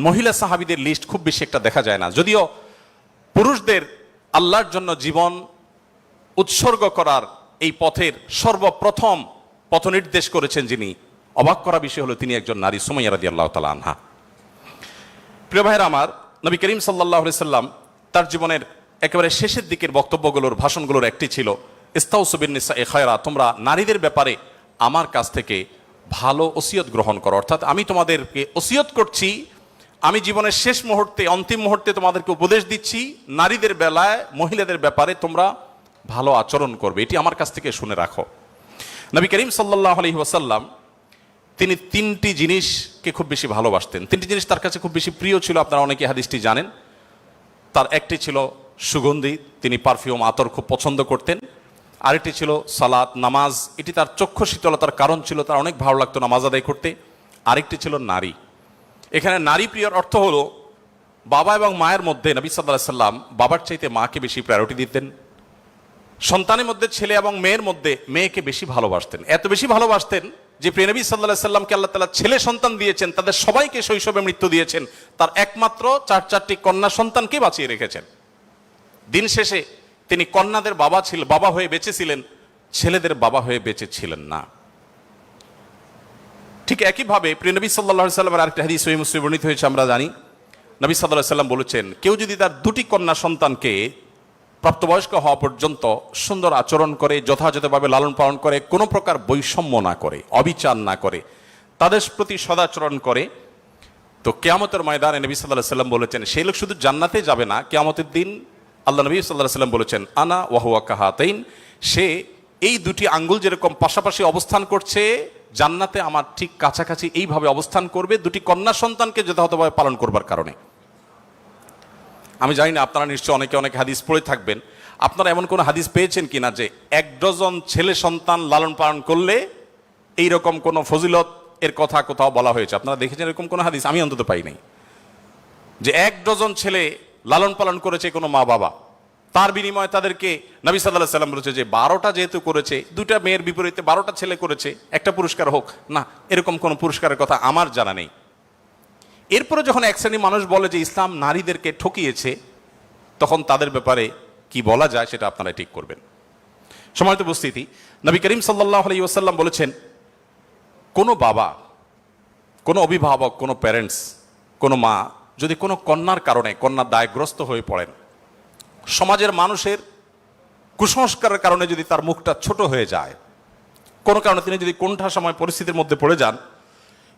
[SPEAKER 2] মহিলা সাহাবীদের লিস্ট খুব বেশি একটা দেখা যায় না, যদিও পুরুষদের আল্লাহর জন্য জীবন উৎসর্গ করার এই পথের সর্বপ্রথম পথ নির্দেশ করেছেন যিনি, অবাক করা বিষয় হলো তিনি একজন নারী, সুমাইয়া রাদিয়াল্লাহু তাআলা আনহা। প্রিয় ভাইয়েরা আমার, নবী করিম সাল্লাল্লাহু আলাইহি সাল্লাম তার জীবনের একেবারে শেষের দিকের বক্তব্যগুলোর, ভাষণগুলোর একটি ছিল ইস্তাউসু বিন-নিসাই খায়রা, তোমরা নারীদের ব্যাপারে আমার কাছ থেকে ভালো ওসিয়ত গ্রহণ করো। অর্থাৎ আমি তোমাদেরকে ওসিয়ত করছি, আমি জীবনের শেষ মুহূর্তে, অন্তিম মুহূর্তে তোমাদেরকে উপদেশ দিচ্ছি, নারীদের বেলায়, মহিলাদের ব্যাপারে তোমরা ভালো আচরণ করবে, এটি আমার কাছ থেকে শুনে রাখো। নবী করিম সাল্লাল্লাহু আলাইহি ওয়াসাল্লাম তিনি তিনটি জিনিসকে খুব বেশি ভালোবাসতেন, তিনটি জিনিস তার কাছে খুব বেশি প্রিয় ছিল। আপনারা অনেকে হাদিসটি জানেন। তার একটি ছিল সুগন্ধি, তিনি পারফিউম, আতর খুব পছন্দ করতেন। আরেকটি ছিল সালাত, নামাজ, এটি তার চক্ষু শীতলতার কারণ ছিল, তার অনেক ভালো লাগতো নামাজ আদায় করতে। আরেকটি ছিল নারী। এখানে নারী প্রিয়র অর্থ হলো বাবা এবং মায়ের মধ্যে নবী সাল্লাল্লাহু আলাইহি সাল্লাম বাবার চাইতে মাকে বেশি প্রায়োরিটি দিতেন। সন্তানের মধ্যে ছেলে এবং মেয়ের মধ্যে মেয়েকে বেশি ভালোবাসতেন, এত বেশি ভালোবাসতেন যে প্রিয় নবী সাল্লাল্লাহু আলাইহি সাল্লামকে আল্লাহ তাআলা ছেলে সন্তান দিয়েছেন, তাদের সবাইকে শৈশবে মৃত্যু দিয়েছেন, তার একমাত্র চারটি কন্যা সন্তানকে বাঁচিয়ে রেখেছেন। দিন শেষে তিনি কন্যাদের বাবা হয়ে বেঁচেছিলেন, ছেলেদের বাবা হয়ে বেঁচে ছিলেন না। ঠিক একইভাবে প্রিয় নবী সাল্লাল্লাহু আলাইহি সাল্লামের আরেকটা হাদিস সহিহ মুসলিমে বর্ণিত হয়েছে, আমরা জানি নবী সাল্লাল্লাহু আলাইহি সাল্লাম বলেছেন, কেউ যদি তার দুটি কন্যা সন্তানকে প্রাপ্তবয়স্ক হওয়া পর্যন্ত সুন্দর আচরণ করে, যথাযথভাবে লালন পালন করে, কোনো প্রকার বৈষম্য না করে, অবিচার না করে, তাদের প্রতি সদাচরণ করে, তো কিয়ামতের ময়দানে নবী সাল্লাল্লাহু আলাইহি সাল্লাম বলেছেন সেই লোক শুধু জান্নাতে যাবে না, কিয়ামতের দিন আল্লাহ নবী সাল্লাল্লাহু আলাইহি সাল্লাম বলেছেন আনা ওয়া হুয়া কাহাতাইন, সে এই দুটি আঙ্গুল যেরকম পাশাপাশি অবস্থান করছে জান্নাতে আমার ঠিক কাছাকাছি এইভাবে অবস্থান করবে, দুটি কন্যা সন্তানকে যথাযথভাবে পালন করবার কারণে। আমি জানি না আপনারা নিশ্চয় অনেক হাদিস পড়ে থাকবেন, আপনারা এমন কোন হাদিস পেয়েছেন কিনা যে 1 ডজন ছেলে সন্তান লালন পালন করলে এইরকম কোন ফজিলত এর কথা কোথাও বলা হয়েছে? আপনারা দেখেছেন এরকম কোন হাদিস? আমি অন্তত পাই নাই যে 1 ডজন ছেলে লালন পালন করেছে কোনো মা বাবা, তার বিনিময়ে তাদেরকে নবী সাল্লাল্লাহু আলাইহি সাল্লাম বলেছে যে 12টা যেহেতু করেছে, 2টা মেয়ের বিপরীতে 12টা ছেলে করেছে, একটা পুরস্কার হোক না, এরকম কোন পুরস্কারের কথা আমার জানা নেই। এরপরে যখন এক শ্রেণী মানুষ বলে যে ইসলাম নারীদেরকে ঠকিয়েছে, তখন তাদের ব্যাপারে কি বলা যায় সেটা আপনারা ঠিক করবেন। সম্মানিত উপস্থিতি, নবী করিম সাল্লাল্লাহু আলাইহি ওয়াসাল্লাম বলেছেন, কোনো বাবা, কোনো অভিভাবক, কোনো প্যারেন্টস, কোনো মা যদি কোনো কন্যার কারণে কন্যার দায়গ্রস্ত হয়ে পড়েন, সমাজের মানুষের কুসংস্কারের কারণে যদি তার মুখটা ছোট হয়ে যায়, কোনো কারণে তিনি যদি কোণঠাসা সময় পরিস্থিতির মধ্যে পড়ে যান,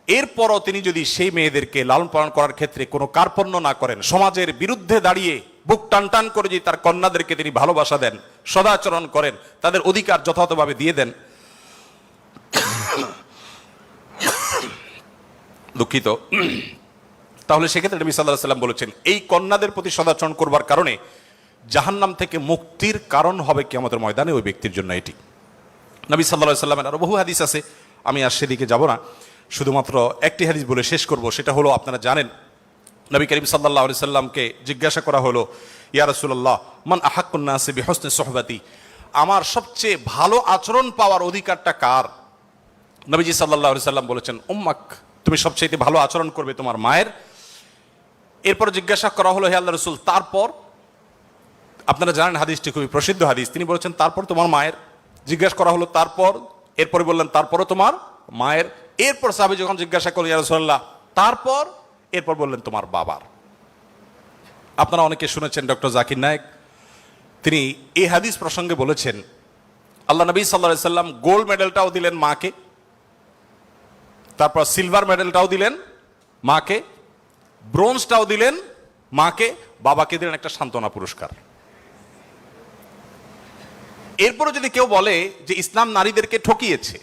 [SPEAKER 2] এরপরও তিনি যদি সেই মেয়েদেরকে লালন পালন করার ক্ষেত্রে কোনো কার্পণ্য না করেন, সমাজের বিরুদ্ধে দাঁড়িয়ে বুক টান টান করে যদি তার কন্যাদেরকে তিনি ভালোবাসা দেন, সদাচরণ করেন, তাদের অধিকার যথাযথভাবে দিয়ে দেন, দুঃখিত, তাহলে সেক্ষেত্রে নবী সাল্লাল্লাহু আলাইহি সাল্লাম বলেছেন এই কন্যাদের প্রতি সদাচরণ করবার কারণে জাহান্নাম থেকে মুক্তির কারণ হবে কিয়ামতের ময়দানে ওই ব্যক্তির জন্য। এটি নবী সাল্লাল্লাহু আলাইহি সাল্লামের আরো বহু হাদিস আছে, আমি আর সেদিকে যাব না, শুধুমাত্র একটি হাদিস বলে শেষ করব। সেটা হলো, আপনারা জানেন নবী করিম সাল্লাল্লাহু আলাইহি সাল্লামকে জিজ্ঞাসা করা হলো, ইয়া রাসূলুল্লাহ মান আহাক্কুন নাসি বিহুসনি সুহবাতি, আমার সবচেয়ে ভালো আচরণ পাওয়ার অধিকারটা কার? নবীজি সাল্লাল্লাহু আলাইহি সাল্লাম বলেছেন উম্মাক, তুমি সবচেয়ে ভালো আচরণ করবে তোমার মায়ের। এরপর জিজ্ঞাসা করা হলো, হে আল্লাহর রাসূল তারপর? আপনারা জানেন হাদিসটি খুবই প্রসিদ্ধ হাদিস, তিনি বলেছেন তারপর তোমার মায়ের। জিজ্ঞাসা করা হলো তারপর, এরপরে বললেন তারপরও তোমার মায়ের। এরপর সাহাবী যখন জিজ্ঞাসা করলেন ইয়া রাসূলুল্লাহ তারপর, এরপর বললেন তোমার বাবার। আপনারা অনেকে শুনেছেন ডক্টর জাকির নায়েক, তিনি এই হাদিস প্রসঙ্গে বলেছেন আল্লাহ নবী সাল্লাল্লাহু আলাইহি সাল্লাম গোল্ড মেডেলটাও দিলেন মাকে, তারপর সিলভার মেডেলটাও দিলেন মাকে, ব্রোঞ্জটাও দিলেন মাকে, বাবাকে দিলেন একটা সান্ত্বনা পুরস্কার। এরপরে যদি কেউ বলে যে ইসলাম নারীদেরকে ঠকিয়েছে,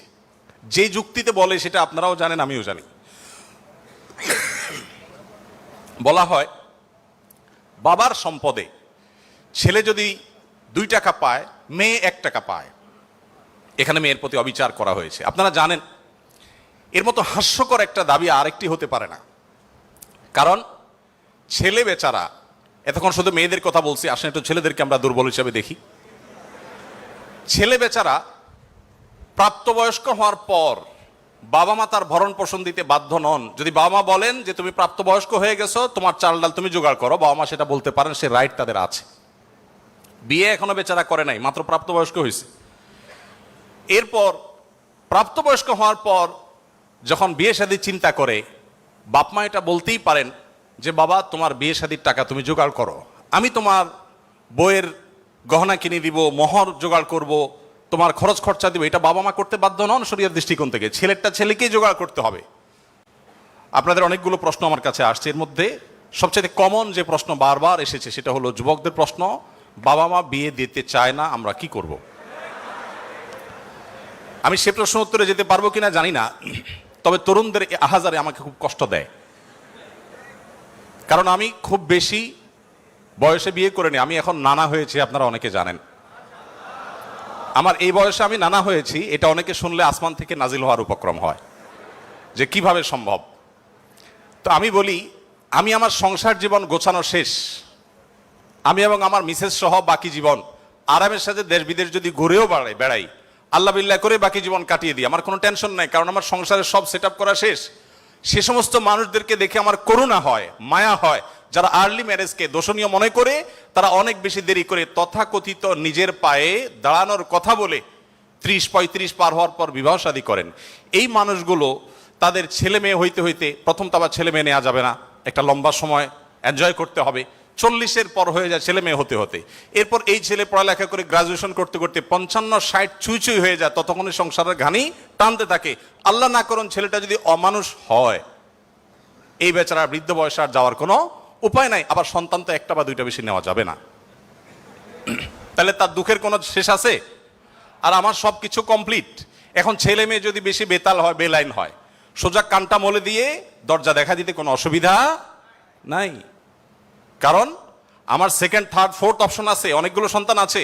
[SPEAKER 2] যে যুক্তিতে বলে সেটা আপনারাও জানেন, আমিও জানি। বলা হয় বাবার সম্পদে ছেলে যদি 2 টাকা পায়, মেয়ে 1 টাকা পায়, এখানে মেয়ের প্রতি অবিচার করা হয়েছে। আপনারা জানেন এর মতো হাস্যকর একটা দাবি আরেকটি হতে পারে না, কারণ ছেলে বেচারা, এতক্ষণ শুধু মেয়েদের কথা বলছি, আসলে একটু ছেলেদেরকে আমরা দুর্বল হিসেবে দেখি। ছেলে বেচারা প্রাপ্তবয়স্ক হওয়ার পর বাবা মা তার ভরণ পোষণ দিতে বাধ্য নন। যদি বাবা মা বলেন যে তুমি প্রাপ্তবয়স্ক হয়ে গেছো, তোমার চাল ডাল তুমি জোগাড় করো, বাবা মা সেটা বলতে পারেন, সে রাইট তাদের আছে। বিয়ে এখনো বেচারা করে নাই, মাত্র প্রাপ্তবয়স্ক হয়েছে। এরপর প্রাপ্তবয়স্ক হওয়ার পর যখন বিয়ে শাদীর চিন্তা করে, বাপ মা এটা বলতেই পারেন যে বাবা তোমার বিয়ে শাদীর টাকা তুমি জোগাড় করো, আমি তোমার বইয়ের গহনা কিনে দিব, মোহর জোগাড় করব, তোমার খরচ খরচা দিব। এটা বাবা মা করতে বাধ্য নন শরীয়তের দৃষ্টিকোণ থেকে, ছেলেরটা ছেলেকেই জোগাড় করতে হবে। আপনাদের অনেকগুলো প্রশ্ন আমার কাছে আসছে, এর মধ্যে সবচেয়ে কমন যে প্রশ্ন বারবার এসেছে সেটা হলো যুবকদের প্রশ্ন, বাবা মা বিয়ে দিতে চায় না, আমরা কি করব? আমি সে প্রশ্ন উত্তরে যেতে পারবো কিনা জানি না, তবে তরুণদের এই আহাজারে আমাকে খুব কষ্ট দেয়। কারণ আমি খুব বেশি বয়সে বিয়ে করিনি, আমি এখন নানা হয়েছি, আপনারা অনেকে জানেন। আমার এই বয়সে আমি নানা হয়েছি, এটা অনেকে শুনলে আসমান থেকে নাজিল হওয়ার উপক্রম হয় যে কিভাবে সম্ভব। তো আমি বলি, আমি আমার সংসার জীবন গোছানো শেষ, আমি এবং আমার মিসেস সহ বাকি জীবন আরামের সাথে দেশ বিদেশ যদি ঘুরেও বেড়াই, আল্লাহ বিল্লাহ করে বাকি জীবন কাটিয়ে দিই, আমার কোনো টেনশন নাই, কারণ আমার সংসারের সব সেট আপ করা শেষ। সে সমস্ত মানুষদেরকে দেখে আমার করুণা হয়, মায়া হয়, যারা আর্লি ম্যারেজকে দোষণীয় মনে করে, তারা অনেক বেশি দেরি করে তথাকথিত নিজের পায়ে দাঁড়ানোর কথা বলে 30-35 পার হওয়ার পর বিবাহ শাদী করেন। এই মানুষগুলো তাদের ছেলে মেয়ে হইতে হইতে, প্রথম তো আবার ছেলে মেয়ে নেওয়া যাবে না, একটা লম্বা সময় এনজয় করতে হবে, 40-এর পর হয়ে যায় ছেলে মেয়ে হতে হতে। এরপর এই ছেলে পড়ালেখা করে গ্রাজুয়েশন করতে করতে 55-60 ছুঁই ছুঁই হয়ে যায়, ততক্ষণে সংসারের ঘানি টানতে থাকে। আল্লাহ না করুন ছেলেটা যদি অমানুষ হয়, এই বেচারা বৃদ্ধ বয়সে আর যাওয়ার কোনো উপায় নাই। আবার সন্তান তো একটা বা দুইটা বেশি নেওয়া যাবে না, তাহলে তার দুঃখের কোনো শেষ আছে? আর আমার সব কিছু কমপ্লিট। এখন ছেলে মেয়ে যদি বেশি বেতাল হয়, বেলাইন হয়, সোজা কানটা মলে দিয়ে দরজা দেখা দিতে কোনো অসুবিধা নাই, কারণ আমার সেকেন্ড থার্ড ফোর্থ অপশন আছে, অনেকগুলো সন্তান আছে।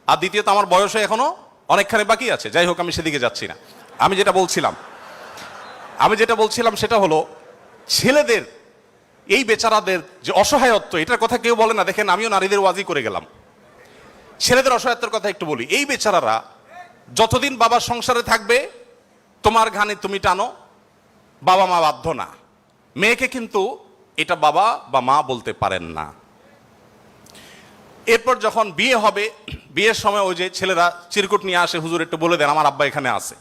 [SPEAKER 2] আর দ্বিতীয়ত আমার বয়সে এখনো অনেকখানি বাকি আছে। যাই হোক, আমি সেদিকে যাচ্ছি না। আমি যেটা বলছিলাম সেটা হলো, ছেলেদের এই বেচারাদের যে অসহায়ত্ব, এটার কথা কেউ বলে না। দেখেন, আমিও নারীদের ওয়াজি করে গেলাম, ছেলেদের অসহায়ত্বের কথা একটু বলি। এই বেচারারা যতদিন বাবার সংসারে থাকবে, তোমার ঘানি তুমি টানো, বাবা মা বাধ্য না। মেয়েকে কিন্তু এটা বাবা বা মা বলতে পারেন না। এরপর যখন বিয়ে হবে, বিয়ের সময় ওই যে ছেলেরা চিরকুট নিয়ে আসে, হুজুর একটু বলে দেন আমার আব্বা এখানে আছে।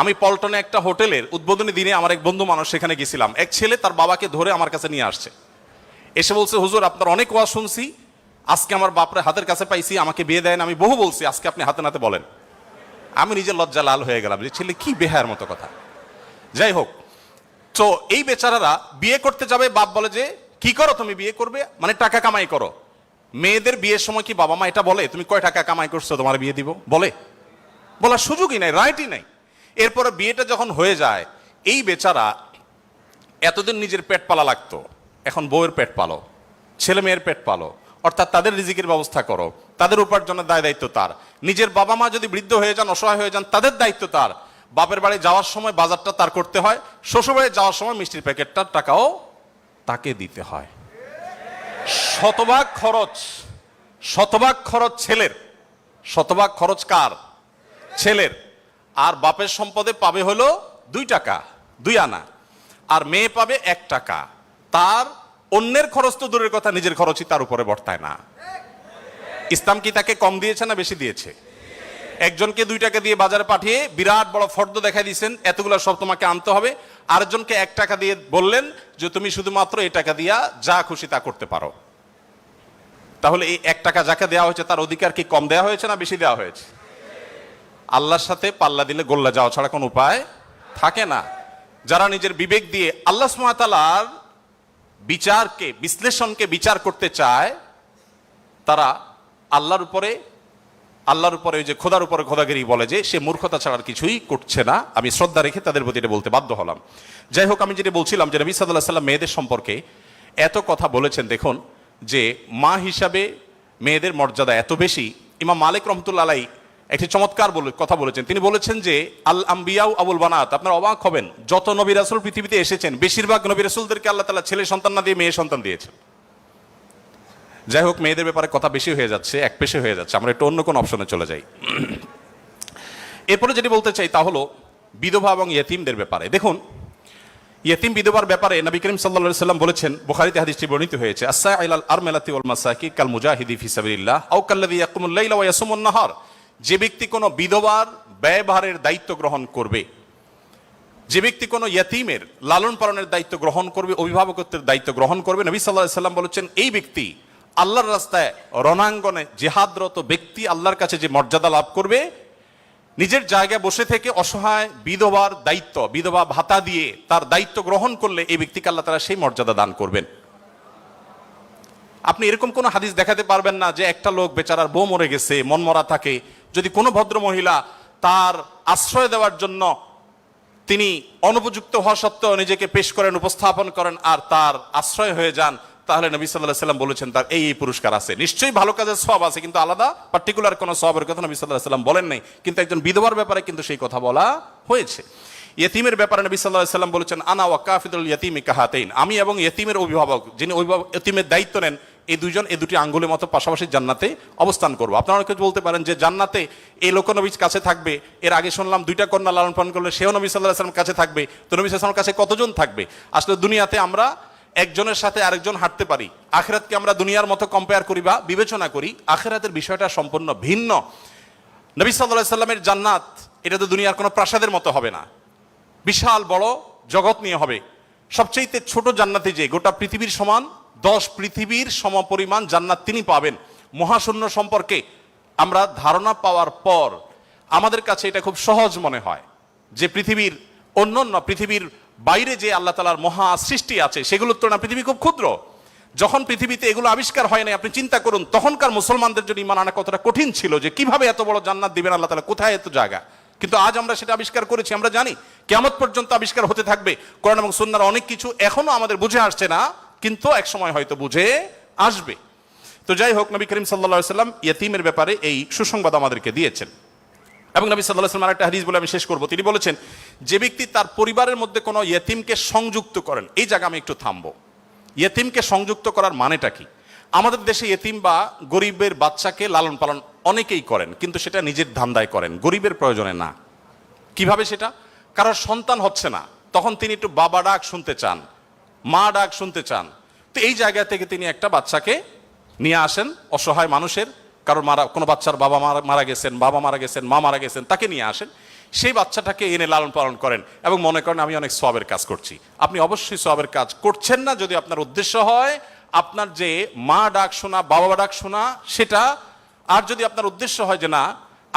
[SPEAKER 2] আমি পল্টনে একটা হোটেলের উদ্বোধনী দিনে আমার এক বন্ধু মানুষ সেখানে গেছিলাম, এক ছেলে তার বাবাকে ধরে আমার কাছে নিয়ে আসছে, এসে বলছে হুজুর আপনার অনেক ওয়াজ শুনছি, আজকে আমার বাপরে হাতের কাছে পাইছি, আমাকে বিয়ে দেন, আমি বহু বলছি, আজকে আপনি হাতে নাতে বলেন। আমি নিজের লজ্জা লাল হয়ে গেলাম যে ছেলে কি বেহায়ার মতো কথা। যাই হোক, তো এই বেচারারা বিয়ে করতে যাবে, বাপ বলে যে কি করো তুমি, বিয়ে করবে মানে টাকা কামাই করো। মেয়েদের বিয়ের সময় কি বাবা মা এটা বলে তুমি কয় টাকা কামাই করছো তোমার বিয়ে দিব? বলার সুযোগই নাই, রাইটই নাই। এরপরে বিয়েটা যখন হয়ে যায়, এই বেচারা এতদিন নিজের পেট পালা লাগতো, এখন বউয়ের পেট পালো, ছেলে মেয়ের পেট পালো, অর্থাৎ তাদের রিজিকের ব্যবস্থা করো, তাদের উপার্জনের দায় দায়িত্ব তার। নিজের বাবা মা যদি বৃদ্ধ হয়ে যান, অসহায় হয়ে যান, তাদের দায়িত্ব তার। বাপের বাড়ি যাওয়ার সময় বাজারটা তার করতে হয়, শ্বশুর বাড়ি যাওয়ার সময় মিষ্টির প্যাকেটটার টাকাও তাকে দিতে হয়। শতভাগ খরচ ছেলের, শতভাগ খরচ কার? ছেলের। আর বাপের সম্পদে পাবে হলো 2 টাকা, 2 আনা, আর মেয়ে পাবে 1 টাকা। তার অন্যের খরচ তো দূরের কথা, নিজের খরচই তার উপরে বর্তায় না। ইসলাম কি তাকে কম দিয়েছে না বেশি দিয়েছে? একজনকে 2 টাকা দিয়ে বাজারে পাঠিয়ে বিরাট বড় ফর্দ দেখাই দিয়েছেন, এতগুলো সব তোমাকে আনতে হবে। আরেকজনকে 1 টাকা দিয়ে বললেন যে তুমি শুধুমাত্র এই টাকা দিয়া যা খুশি তা করতে পারো। তাহলে এই 1 টাকা যাকে দেওয়া হয়েছে তার অধিকার কি কম দেওয়া হয়েছে না বেশি দেওয়া হয়েছে? আল্লাহর সাথে পাল্লা দিলে গোল্লা যাওয়া ছাড়া কোনো উপায় থাকে না। যারা নিজের বিবেক দিয়ে আল্লাহ সুবহানাহু ওয়া তাআলার বিচারকে, বিশ্লেষণকে বিচার করতে চায়, তারা আল্লাহর উপরে ওই যে খোদার উপরে খোদাগিরি বলে, যে সে মূর্খতা ছাড়া আর কিছুই করছে না। আমি শ্রদ্ধা রেখে তাদের প্রতি এটা বলতে বাধ্য হলাম। যাই হোক, আমি যেটা বলছিলাম যে নবী সাল্লাল্লাহু আলাইহি ওয়াসাল্লাম মেয়েদের সম্পর্কে এত কথা বলেছেন। দেখুন যে মা হিসাবে মেয়েদের মর্যাদা এত বেশি। ইমাম মালিক রহমতুল্লাহ আলাইহি একটি চমৎকার কথা বলেছেন। তিনি বলেছেন যে আল আম্বিয়াউ আবুল বানাত। আপনারা অবাক হবেন, যত নবী রাসূল পৃথিবীতে এসেছেন বেশিরভাগ নবী রাসূলদেরকে আল্লাহ তাআলা ছেলে সন্তান না দিয়ে মেয়ে সন্তান দিয়েছেন। যাই হোক, মেয়েদের ব্যাপারে কথা বেশি হয়ে যাচ্ছে, এক পেশে হয়ে যাচ্ছে, আমরা একটু অন্য কোন অপশনে চলে যাই। এরপরে যেটি বলতে চাই তা হলো, বিধবা এবং ইয়েতিমদের ব্যাপারে। দেখুন, ইয়েতিম বিধবার ব্যাপারে নবী করিম সাল্লাল্লাহু আলাইহি ওয়াসাল্লাম বলেছেন, বুখারীতে হাদিসটি বর্ণিত হয়েছে, আস-সাইলাল আরমালাতি ওয়াল মাসাকি কাল মুজাহিদি ফি সাবিলিল্লাহ আও কাল্লাযী ইয়াকুমুল লাইলা ওয়া ইয়াসুমুন নাহার। যে ব্যক্তি কোনো বিধবার ব্যয়ভারের দায়িত্ব গ্রহণ করবে, যে ব্যক্তি কোনো ইয়েতিমের লালন পালনের দায়িত্ব গ্রহণ করবে, অভিভাবকত্বের দায়িত্ব গ্রহণ করবে, নবী সাল্লাল্লাহু আলাইহি ওয়াসাল্লাম বলেছেন এই ব্যক্তি আল্লাহর রাস্তায় রণাঙ্গনে জিহাদরত ব্যক্তি আল্লাহর কাছে যে মর্যাদা লাভ করবে, নিজের জায়গায় বসে থেকে অসহায় বিধবার দায়িত্ব, বিধবা ভাতা দিয়ে তার দায়িত্ব গ্রহণ করলে এই ব্যক্তিকে আল্লাহ তাআলা সেই মর্যাদা দান করবেন। আপনি এরকম কোন হাদিস দেখাতে পারবেন না যে একটা লোক বেচারার বউ মরে গেছে, মন মরা থাকে, যদি কোনো ভদ্র মহিলা তার আশ্রয় দেওয়ার জন্য তিনি অনুপযুক্ত হওয়া সত্ত্বেও নিজেকে পেশ করেন, উপস্থাপন করেন আর তার আশ্রয় হয়ে যান, তাহলে নবী সাল্লাল্লাহু আলাইহি ওয়াসাল্লাম বলেছেন তার এই পুরস্কার আছে। নিশ্চয়ই ভালো কাজের সওয়াব আছে, কিন্তু আলাদা পার্টিকুলার কোনো সওয়াবের কথা নবী সাল্লাল্লাহু আলাইহি ওয়াসাল্লাম বলেন নাই। কিন্তু একজন বিধবার ব্যাপারে কিন্তু সেই কথা বলা হয়েছে। ইয়েতিমের ব্যাপারে নবী সাল্লাল্লাহু আলাইহি ওয়াসাল্লাম বলেছেন, আনা ওয়া কাফিদুল ইয়াতিমি কাহাতাইন, আমি এবং ইয়েতিমের অভিভাবক, যিনি ইয়েতিমের দায়িত্ব নেন, এই দুইজন এই দুটি আঙ্গুলের মতো পাশাপাশি জান্নাতে অবস্থান করবো। আপনারা অনেকে বলতে পারেন যে জান্নাতে এই লোক নবীর কাছে থাকবে, এর আগে শুনলাম দুইটা কন্যা লালন পালন করলে সেও নবী সাল্লাল্লাহু আলাইহি ওয়াসাল্লাম কাছে থাকবে, তো নবী সাল্লাল্লাহু আলাইহি ওয়াসাল্লামের কাছে কতজন থাকবে? আসলে দুনিয়াতে আমরা একজনের সাথে আরেকজন হাঁটতে পারি, আখিরাতকে আমরা দুনিয়ার মতো কম্পেয়ার করি বা বিবেচনা করি, আখিরাতের বিষয়টা সম্পূর্ণ ভিন্ন। নবী সাল্লাল্লাহু আলাইহি ওয়াসাল্লামের জান্নাত এটা তো দুনিয়ার কোনো প্রাসাদের মতো হবে না, বিশাল বড় জগৎ নিয়ে হবে। সবচেয়ে ছোট জান্নাতে যে গোটা পৃথিবীর সমান 10 পৃথিবীর সমপরিমাণ জান্নাত তিনি পাবেন। মহাশূন্য সম্পর্কে আমরা ধারণা পাওয়ার পর আমাদের কাছে এটা খুব সহজ মনে হয় যে পৃথিবীর অন্যান্য পৃথিবীর বাইরে যে আল্লাহ তাআলার মহা সৃষ্টি আছে সেগুলোর তুলনায় পৃথিবী খুব ক্ষুদ্র। যখন পৃথিবীতে এগুলো আবিষ্কার হয় নাই, আপনি চিন্তা করুন তখনকার মুসলমানদের জন্য ঈমান আনা কতটা কঠিন ছিল, যে কিভাবে এত বড় জান্নাত দিবেন আল্লাহ তাআলা, কোথায় এত জায়গা। কিন্তু আজ আমরা সেটা আবিষ্কার করেছি, আমরা জানি কিয়ামত পর্যন্ত আবিষ্কার হতে থাকবে। কোরআন এবং সুন্নাহর অনেক কিছু এখনো আমাদের বুঝে আসছে না, কিন্তু একসময় হয়তো বুঝে আসবে। তো যাই হোক, নবী করিম সাল্লাল্লাহু আলাইহি ওয়াসাল্লাম ইয়েতিমের ব্যাপারে এই সুসংবাদ আমাদেরকে দিয়েছেন। এবং নবী সাল্লাল্লাহু আলাইহি ওয়াসাল্লাম একটা হাদিস বলে আমি শেষ করব, তিনি বলেছেন যে ব্যক্তি তার পরিবারের মধ্যে কোনো ইয়েতিমকে সংযুক্ত করেন, এই জায়গা আমি একটু থামবো। ইয়েতিমকে সংযুক্ত করার মানেটা কি? আমাদের দেশে ইয়েতিম বা গরিবের বাচ্চাকে লালন পালন অনেকেই করেন, কিন্তু সেটা নিজের ধান্দায় করেন, গরিবের প্রয়োজনে না। কিভাবে সেটা? কারোর সন্তান হচ্ছে না, তখন তিনি একটু বাবা ডাক শুনতে চান, মা ডাক শুনতে চান, তো এই জায়গা থেকে তিনি একটা বাচ্চাকে নিয়ে আসেন, অসহায় মানুষের, কারোর কোনো বাচ্চার বাবা মারা গেছেন, বাবা মারা গেছেন, মা মারা গেছেন, তাকে নিয়ে আসেন, সেই বাচ্চাটাকে এনে লালন পালন করেন এবং মনে করেন আমি অনেক সওয়াবের কাজ করছি। আপনি অবশ্যই সওয়াবের কাজ করছেন না যদি আপনার উদ্দেশ্য হয় আপনার যে মা ডাক শোনা, বাবা ডাক শোনা সেটা, আর যদি আপনার উদ্দেশ্য হয় যে না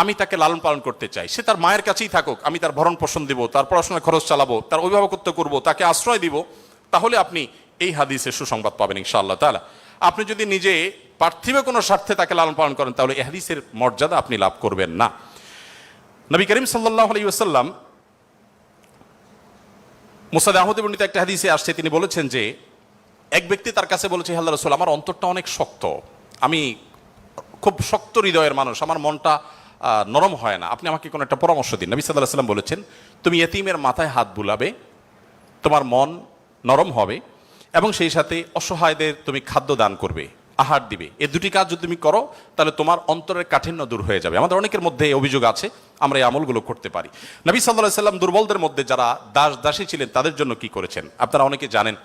[SPEAKER 2] আমি তাকে লালন পালন করতে চাই, সে তার মায়ের কাছেই থাকুক, আমি তার ভরণ পোষণ দিব, তার পড়াশোনার খরচ চালাবো, তার অভিভাবকত্ব করব, তাকে আশ্রয় দিব, তাহলে আপনি এই হাদিসের সুসংবাদ পাবেন ইনশাআল্লাহ তাআলা। আপনি যদি নিজে পার্থিব কোনো স্বার্থে তাকে লালন পালন করেন তাহলে এই হাদিসের মর্যাদা আপনি লাভ করবেন না। নবী করিম সাল্লাল্লাহু আলাইহি ওয়াসাল্লাম মুসনাদে আহমদে বর্ণিত একটা হাদিসে আসছে, তিনি বলেছেন যে এক ব্যক্তি তার কাছে বলেছে, হে আল্লাহর রাসূল, আমার অন্তরটা অনেক শক্ত, আমি খুব শক্ত হৃদয়ের মানুষ, আমার মনটা নরম হয় না, আপনি আমাকে কোনো একটা পরামর্শ দিন। নবী সাল্লাল্লাহু আলাইহি ওয়াসাল্লাম বলেছেন, তুমি ইয়েতিমের মাথায় হাত বুলাবে, তোমার মন নরম হবে, এবং সেই সাথে অসহায়দের তুমি খাদ্য দান করবে, আহার দিবে। এই দুটি কাজ যদি তুমি করো তাহলে তোমার অন্তরের কাঠিন্য দূর হয়ে যাবে। আমাদের অনেকের মধ্যে এই অভিযোগ আছে, আমরা এই আমলগুলো করতে পারি। নবী সাল্লাল্লাহু আলাইহি ওয়াসাল্লাম দুর্বলদের মধ্যে যারা দাস দাসী ছিলেন তাদের জন্য কি করেছেন আপনারা অনেকে জানেন।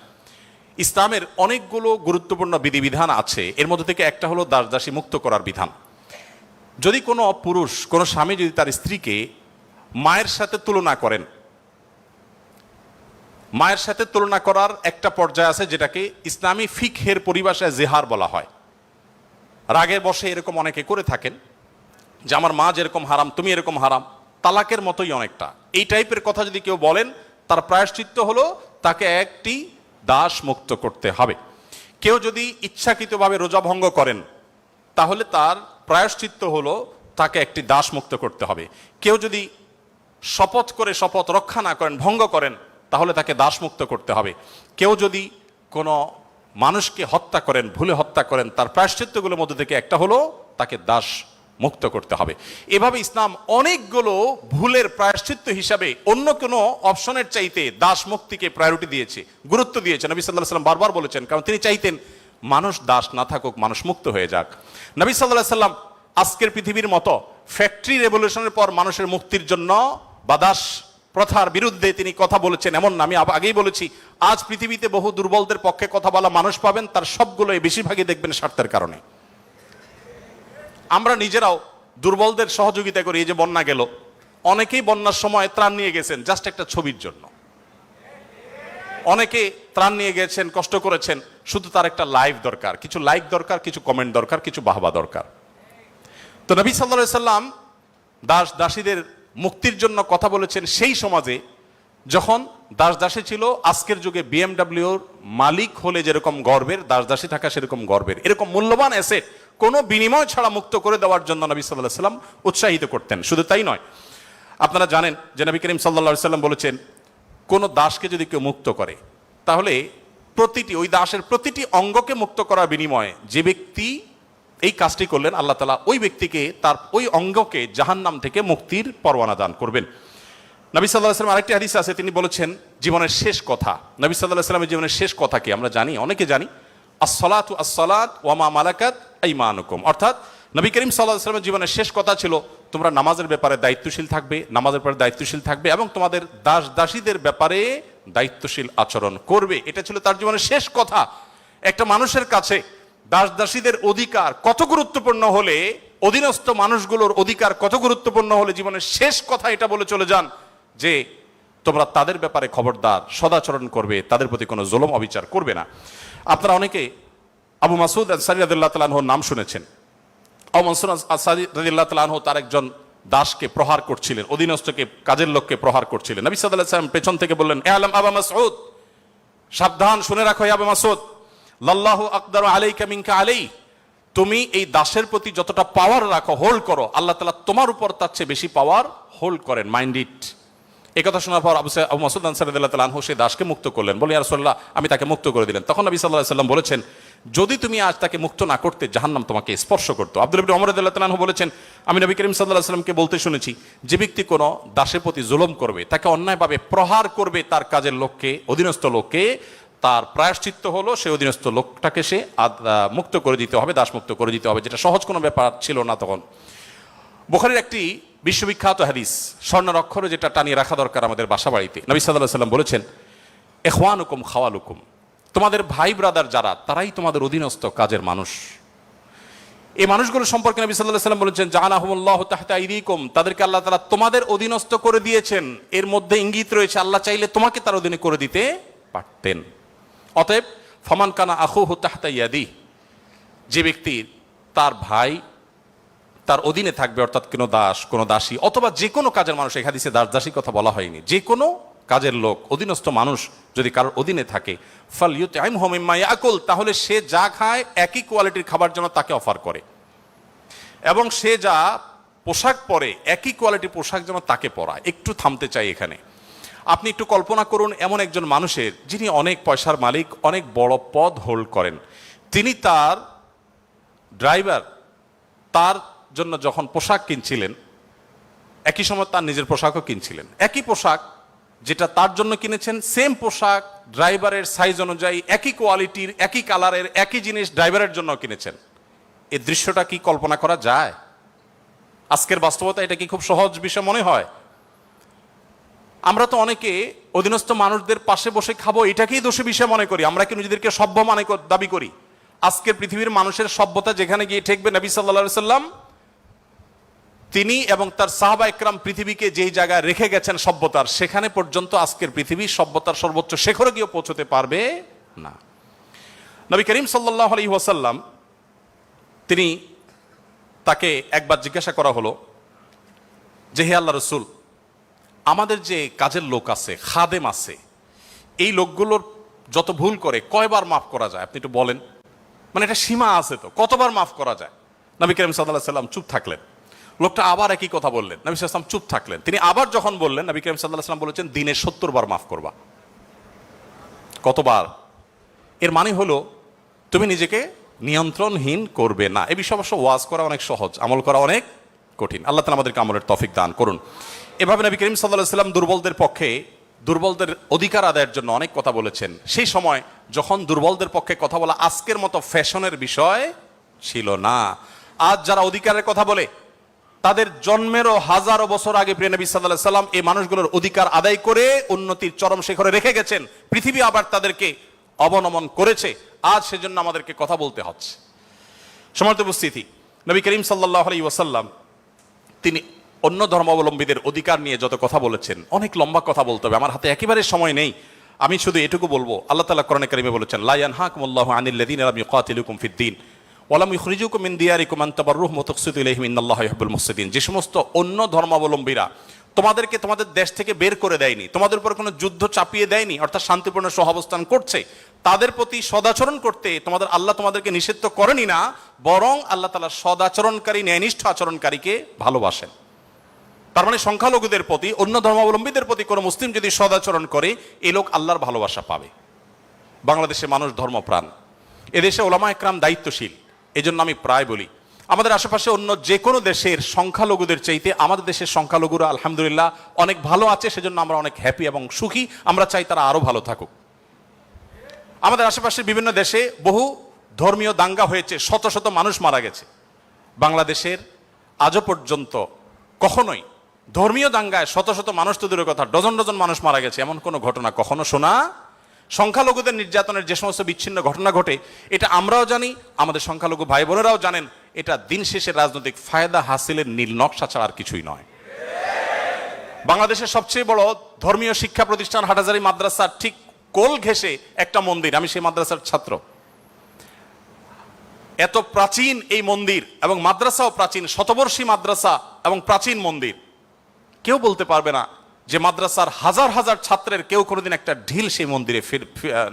[SPEAKER 2] ইসলামের অনেকগুলো গুরুত্বপূর্ণ বিধিবিধান আছে, এর মধ্যে থেকে একটা হলো দাস দাসী মুক্ত করার বিধান। যদি কোনো পুরুষ, কোনো স্বামী যদি তার স্ত্রীকে মায়ের সাথে তুলনা করেন, মায়ের সাথে তুলনা করার একটা পর্যায়ে আছে যেটাকে ইসলামী ফিকহের পরিভাষায় জেহার বলা হয়। রাগের বশে এরকম অনেকে করে থাকেন যে আমার মা যেরকম হারাম তুমি এরকম হারাম, তালাকের মতোই অনেকটা এই টাইপের কথা যদি কেউ বলেন, তার প্রায়শ্চিত্ত হলো তাকে একটি দাস মুক্ত করতে হবে। কেউ যদি ইচ্ছাকৃতভাবে রোজা ভঙ্গ করেন তাহলে তার প্রায়শ্চিত্ত হলো তাকে একটি দাস মুক্ত করতে হবে। কেউ যদি শপথ করে শপথ রক্ষা না করেন, ভঙ্গ করেন, তাহলে তাকে দাস মুক্ত করতে হবে। কেউ যদি কোনো মানুষকে হত্যা করেন, ভুলে হত্যা করেন, তার প্রায়শ্চিত্তগুলোর মধ্যে থেকে একটা হলো তাকে দাস মুক্ত করতে হবে। এভাবে ইসলাম অনেকগুলো ভুলের প্রায়শ্চিত্ত হিসাবে অন্য কোনো অপশনের চাইতে দাস মুক্তিকে প্রায়োরিটি দিয়েছে, গুরুত্ব দিয়েছে। নবী সাল্লাল্লাহু আলাইহি ওয়াসাল্লাম বারবার বলেছেন, কারণ তিনি চাইতেন মানুষ দাস না থাকুক, মানুষ মুক্ত হয়ে যাক। নবী সাল্লাল্লাহু আলাইহি ওয়াসাল্লাম আজকের পৃথিবীর মতো ফ্যাক্টরি রেভলিউশনের পর মানুষের মুক্তির জন্য বা দাস প্রথার বিরুদ্ধে তিনি কথা বলেছেন এমন না। আমি আগেই বলেছি, আজ পৃথিবীতে বহু দুর্বলদের পক্ষে কথা বলা মানুষ পাবেন, তার সবগুলোই বেশিরভাগই দেখবেন স্বার্থের কারণে। আমরা নিজেরাও দুর্বলদের সহযোগিতা করি। এই যে বন্যা গেল, অনেকেই বন্যার সময় ত্রাণ নিয়ে গেছেন জাস্ট একটা ছবির জন্য। অনেকে ত্রাণ নিয়ে গেছেন, কষ্ট করেছেন, শুধু তার একটা লাইভ দরকার, কিছু লাইক দরকার, কিছু কমেন্ট দরকার, কিছু বাহবা দরকার। তো নবী সাল্লাল্লাহু আলাইহি সাল্লাম দাস দাসীদের মুক্তির জন্য কথা বলেছেন সেই সমাজে যখন দাস দাসী ছিল। আজকের যুগে বিএমডব্লিউর মালিক হলে যেরকম গর্বের, দাস দাসী থাকা সেরকম গর্বের। এরকম মূল্যবান অ্যাসেট কোনো বিনিময় ছাড়া মুক্ত করে দেওয়ার জন্য নবী সাল্লাল্লাহু আলাইহি সাল্লাম উৎসাহিত করতেন। শুধু তাই নয়, আপনারা জানেন যে নবী করিম সাল্লাল্লাহু আলাইহি সাল্লাম বলেছেন, কোন দাসকে যদি কেউ মুক্ত করে তাহলে ওই দাসের প্রতিটি অঙ্গকে মুক্ত করার বিনিময়ে যে ব্যক্তি এই কাজটি করলেন, আল্লাহ তাআলা ওই ব্যক্তিকে তার ওই অঙ্গকে জাহান্নাম থেকে মুক্তির পরওয়ানা দান করবেন। নবী সাল্লাল্লাহু আলাইহি সাল্লাম আরেকটি হাদিস আছে, তিনি বলেছেন জীবনের শেষ কথা। নবী সাল্লাল্লাহু আলাইহি সাল্লামের জীবনের শেষ কথা কি আমরা জানি, অনেকে জানি, আসসালাতু আসসালাত ওয়া মা মালাকাত আইমানুকুম। অর্থাৎ নবী করিম সাল্লাল্লাহু আলাইহি সাল্লামের জীবনের শেষ কথা ছিল, তোমরা নামাজের ব্যাপারে দায়িত্বশীল থাকবে, নামাজের ব্যাপারে দায়িত্বশীল থাকবে এবং তোমাদের দাস দাসীদের ব্যাপারে দায়িত্বশীল আচরণ করবে। এটা ছিল তার জীবনের শেষ কথা। একটা মানুষের কাছে দাস দাসীদের অধিকার কত গুরুত্বপূর্ণ হলে, অধীনস্থ মানুষগুলোর অধিকার কত গুরুত্বপূর্ণ হলে জীবনের শেষ কথা এটা বলে চলে যান যে তোমরা তাদের ব্যাপারে খবরদার, সদাচরণ করবে, তাদের প্রতি কোনো জুলুম অবিচার করবে না। আপনারা অনেকে আবু মাসউদ আনসারী রাদিয়াল্লাহু তাআলা আনহুর নাম শুনেছেন। আবু মাসউদ আনসারী রাদিয়াল্লাহু তাআলা আনহু তার একজন দাসকে প্রহার করছিলেন, অধীনস্থকে, কাজের লোককে প্রহার করছিলেন। নবী সাল্লাল্লাহু আলাইহি ওয়াসাল্লাম পেছন থেকে বললেন, আলাম আবু মাসউদ, সাবধান, শুনে রাখো আবু মাসউদ, লাল্লাহু আকদারু আলাইকা মিনকা আলাই, তুমি এই দাসের প্রতি যতটা পাওয়ার রাখো, হোল্ড করো, আল্লাহ তাআলা তোমার উপর তার চেয়ে বেশি পাওয়ার হোল্ড করেন, মাইন্ড ইট। এই কথা শোনার পর আবু মাসউদ আনসারী রাদিয়াল্লাহু তাআলা আনহু সেই দাসকে মুক্ত করলেন। বলে, ইয়া রাসূলুল্লাহ, আমি তাকে মুক্ত করে দিলেন। তখন নবী সাল্লাল্লাহু আলাইহি ওয়াসাল্লাম বলেছেন, যদি তুমি আজ তাকে মুক্ত না করতে, জাহান্নাম তোমাকে স্পর্শ করতো। আব্দুল্লাহ ইবনে ওমর রাদিয়াল্লাহু তাআলা আনহু বলেছেন, আমি নবী করিম সাল্লাল্লাহু আলাইহি ওয়াসাল্লামকে বলতে শুনেছি, যে ব্যক্তি কোনো দাসের প্রতি জুলুম করবে, তাকে অন্যায়ভাবে প্রহার করবে তার কাজের লোককে, অধীনস্থ লোককে, তার প্রায়শ্চিত্ত হলো সেই অধীনস্থ লোকটাকে সে মুক্ত করে দিতে হবে, দাস মুক্ত করে দিতে হবে, যেটা সহজ কোনো ব্যাপার ছিল না তখন। বুখারীর একটি বিশ্ববিখ্যাত হাদিস, স্বর্ণের অক্ষরে যেটা টানিয়ে রাখা দরকার আমাদের বাসা বাড়িতে। নবী সাল্লাল্লাহু আলাইহি ওয়াসাল্লাম বলেছেন, ইখওয়ানুকুম খাওয়ালুকুম, তোমাদের ভাই ব্রাদার যারা, তারাই তোমাদের অধীনস্থ কাজের মানুষ। এই মানুষগুলো সম্পর্কে নবী সাল্লাল্লাহু আলাইহি ওয়াসাল্লাম বলেছেন, জাআলাহুমুল্লাহু তাহতা আইদিকুম, তাদেরকে আল্লাহ তাআলা তোমাদের অধীনস্থ করে দিয়েছেন। এর মধ্যে ইঙ্গিত রয়েছে আল্লাহ চাইলে তোমাকে তার অধীনে করে দিতে পারতেন। অতএব ফামান কানা আখুহু তাহতা ইয়াদি, যে ব্যক্তি তার ভাই তার অধীনে থাকবে, অর্থাৎ কোনো দাস, কোনো দাসী অথবা যে কোনো কাজের মানুষ, এই হাদিসে দাস দাসী কথা বলা হয়নি, যে কোনো কাজের লোক, অধীনস্থ মানুষ যদি কারোর অধীনে থাকে, ফালইউতইমহু মিম্মা ইয়াকুল, তাহলে সে যা খায় একই কোয়ালিটির খাবার যেন তাকে অফার করে, এবং সে যা পোশাক পরে একই কোয়ালিটির পোশাক যেন তাকে পরায়। একটু থামতে চাই এখানে। আপনি একটু কল্পনা করুন, এমন একজন মানুষের, যিনি অনেক পয়সার মালিক, অনেক বড় পদ হোল্ড করেন, তিনি তার ড্রাইভার, তার জন্য যখন পোশাক কিনছিলেন, একই সময় তার নিজের পোশাকও কিনছিলেন। একই পোশাক যেটা তার জন্য কিনেছেন, সেম পোশাক ড্রাইভারের সাইজ অনুযায়ী, একই কোয়ালিটির, একই কালারের, একই জিনিস ড্রাইভারের জন্য কিনেছেন। এই দৃশ্যটা কি কল্পনা করা যায়? আজকের বাস্তবতা এটা কি খুব সহজ বিষয় মনে হয়? আমরা তো অনেকে অধীনস্থ মানুষদের পাশে বসে খাবো এটাকেই দোষী বিষয় মনে করি। আমরা কি নিজেদেরকে সভ্য দাবি করি? আজকের পৃথিবীর মানুষের সভ্যতা যেখানে গিয়ে ঠেকবে, নবী সাল্লাল্লাহু আলাইহি ওয়াসাল্লাম তিনি এবং তার সাহাবা একরাম পৃথিবীকে যেই জায়গায় রেখে গেছেন সভ্যতার, সেখানে পর্যন্ত আজকের পৃথিবী সভ্যতার সর্বোচ্চ শিখরে গিয়ে পৌঁছতে পারবে না। নবী করিম সাল্লাল্লাহু আলাইহি ওয়াসাল্লাম, তিনি তাকে একবার জিজ্ঞাসা করা হলো যে, হে আল্লাহ রাসূল, আমাদের যে কাজের লোক আছে, খাদেম আছে, এই লোকগুলোর যত ভুল করে কয়বার মাফ করা যায় আপনি একটু বলেন? মানে এটা সীমা আছে তো, কতবার মাফ করা যায়? নবী করিম সাল্লাল্লাহু আলাইহি ওয়াসাল্লাম চুপ থাকলেন। লোকটা আবার একই কথা বললেন, নবী সাল্লাল্লাহু আলাইহি ওয়াসাল্লাম চুপ থাকলেন। তিনি আবার যখন বললেন, নবী করিম সাল্লাল্লাহু আলাইহি ওয়াসাল্লাম বলেছেন, দিনে 70 বার মাফ করবা। কতবার? এর মানে হলো তুমি নিজেকে নিয়ন্ত্রণহীন করবে না। এই বিষয়ে অবশ্য ওয়াজ করা অনেক সহজ, আমল করা অনেক কঠিন। আল্লাহ তাআলা আমাদেরকে আমলের তৌফিক দান করুন। এভাবে নবী করিম সাল্লাল্লাহু আলাইহি ওয়াসাল্লাম দুর্বলদের পক্ষে, দুর্বলদের অধিকার আদায়ের জন্য অনেক কথা বলেছেন। সেই সময় যখন দুর্বলদের পক্ষে কথা বলা আজকের মতো ফ্যাশনের বিষয় ছিল না। আজ যারা অধিকারের কথা বলে তাদের জন্মেরও হাজারো বছর আগে প্রিয় নবী সাল্লাল্লাহু আলাইহি সাল্লাম এই মানুষগুলোর অধিকার আদায় করে উন্নতির চরম শিখরে রেখে গেছেন। পৃথিবী আবার তাদেরকে অবনমন করেছে, আজ সেজন্য আমাদেরকে কথা বলতে হচ্ছে। সম্মানিত উপস্থিতি, নবী করিম সাল্লাল্লাহু আলাইহি ওয়াসাল্লাম তিনি অন্য ধর্মাবলম্বীদের অধিকার নিয়ে যত কথা বলেছেন, অনেক লম্বা কথা বলতে হবে, আমার হাতে একেবারে সময় নেই। আমি শুধু এটুকু বলবো, আল্লাহ তাআলা কোরআনে কারিমে বলেছেন, লা ইয়ানহাকুমুল্লাহু আনিল্লাযীনা লাম ইউকাতিলুকুম ফিদ-দীন ওয়া লাম ইখরিজুকুম মিন দিয়ারিকুম আন তাবাররুহুম ওয়া তুকসিতু ইলাইহিম ইন্নাল্লাহা ইউহিব্বুল মুহসিনিন। যে সমস্ত অন্য ধর্মাবলম্বীরা তোমাদেরকে তোমাদের দেশ থেকে বের করে দেয়নি, তোমাদের উপর কোনো যুদ্ধ চাপিয়ে দেয়নি, অর্থাৎ শান্তিপূর্ণ সহাবস্থান করছে, তাদের প্রতি সদাচরণ করতে তোমাদের আল্লাহ তোমাদেরকে নিষিদ্ধ করেনি না, বরং আল্লাহ তাআলা সদাচরণকারী, ন্যায়নিষ্ঠ আচরণকারীকে ভালোবাসেন। তার মানে সংখ্যালঘুদের প্রতি, অন্য ধর্মাবলম্বীদের প্রতি কোনো মুসলিম যদি সদাচরণ করে, এই লোক আল্লাহর ভালোবাসা পাবে। বাংলাদেশে মানুষ ধর্মপ্রাণ, এদেশে ওলামা একরাম দায়িত্বশীল। এই জন্য আমি প্রায় বলি, আমাদের আশেপাশে অন্য যে কোনো দেশের সংখ্যালঘুদের চাইতে আমাদের দেশের সংখ্যালঘুরা আলহামদুলিল্লাহ অনেক ভালো আছে, সেজন্য আমরা অনেক হ্যাপি এবং সুখী। আমরা চাই তারা আরো ভালো থাকুক। আমাদের আশেপাশের বিভিন্ন দেশে বহু ধর্মীয় দাঙ্গা হয়েছে, শত শত মানুষ মারা গেছে। বাংলাদেশের আজও পর্যন্ত কখনোই ধর্মীয় দাঙ্গায় শত শত মানুষ তো দূরের কথা, ডজন ডজন মানুষ মারা গেছে, এমন কোনো ঘটনা কখনো শোনা। সংখ্যালঘুদের নির্যাতনের যে সমস্ত বিচ্ছিন্ন ঘটনা ঘটে, এটা আমরাও জানি, আমাদের সংখ্যালঘু ভাই বোনেরাও জানেন। এটা দিন শেষে রাজনৈতিক ফায়দা হাসিলের নীল নকশা ছাড়া আর কিছুই নয়। বাংলাদেশের সবচেয়ে বড় ধর্মীয় শিক্ষা প্রতিষ্ঠান হাটহাজারী মাদ্রাসার ঠিক কোল ঘেঁষে একটা মন্দির, আমি সেই মাদ্রাসার ছাত্র। এত প্রাচীন এই মন্দির এবং মাদ্রাসাও প্রাচীন, শতবর্ষী মাদ্রাসা এবং প্রাচীন মন্দির। কেউ বলতে পারবে না যে মাদ্রাসার হাজার হাজার ছাত্রের কেউ কোনোদিন একটা ঢিল সেই মন্দিরে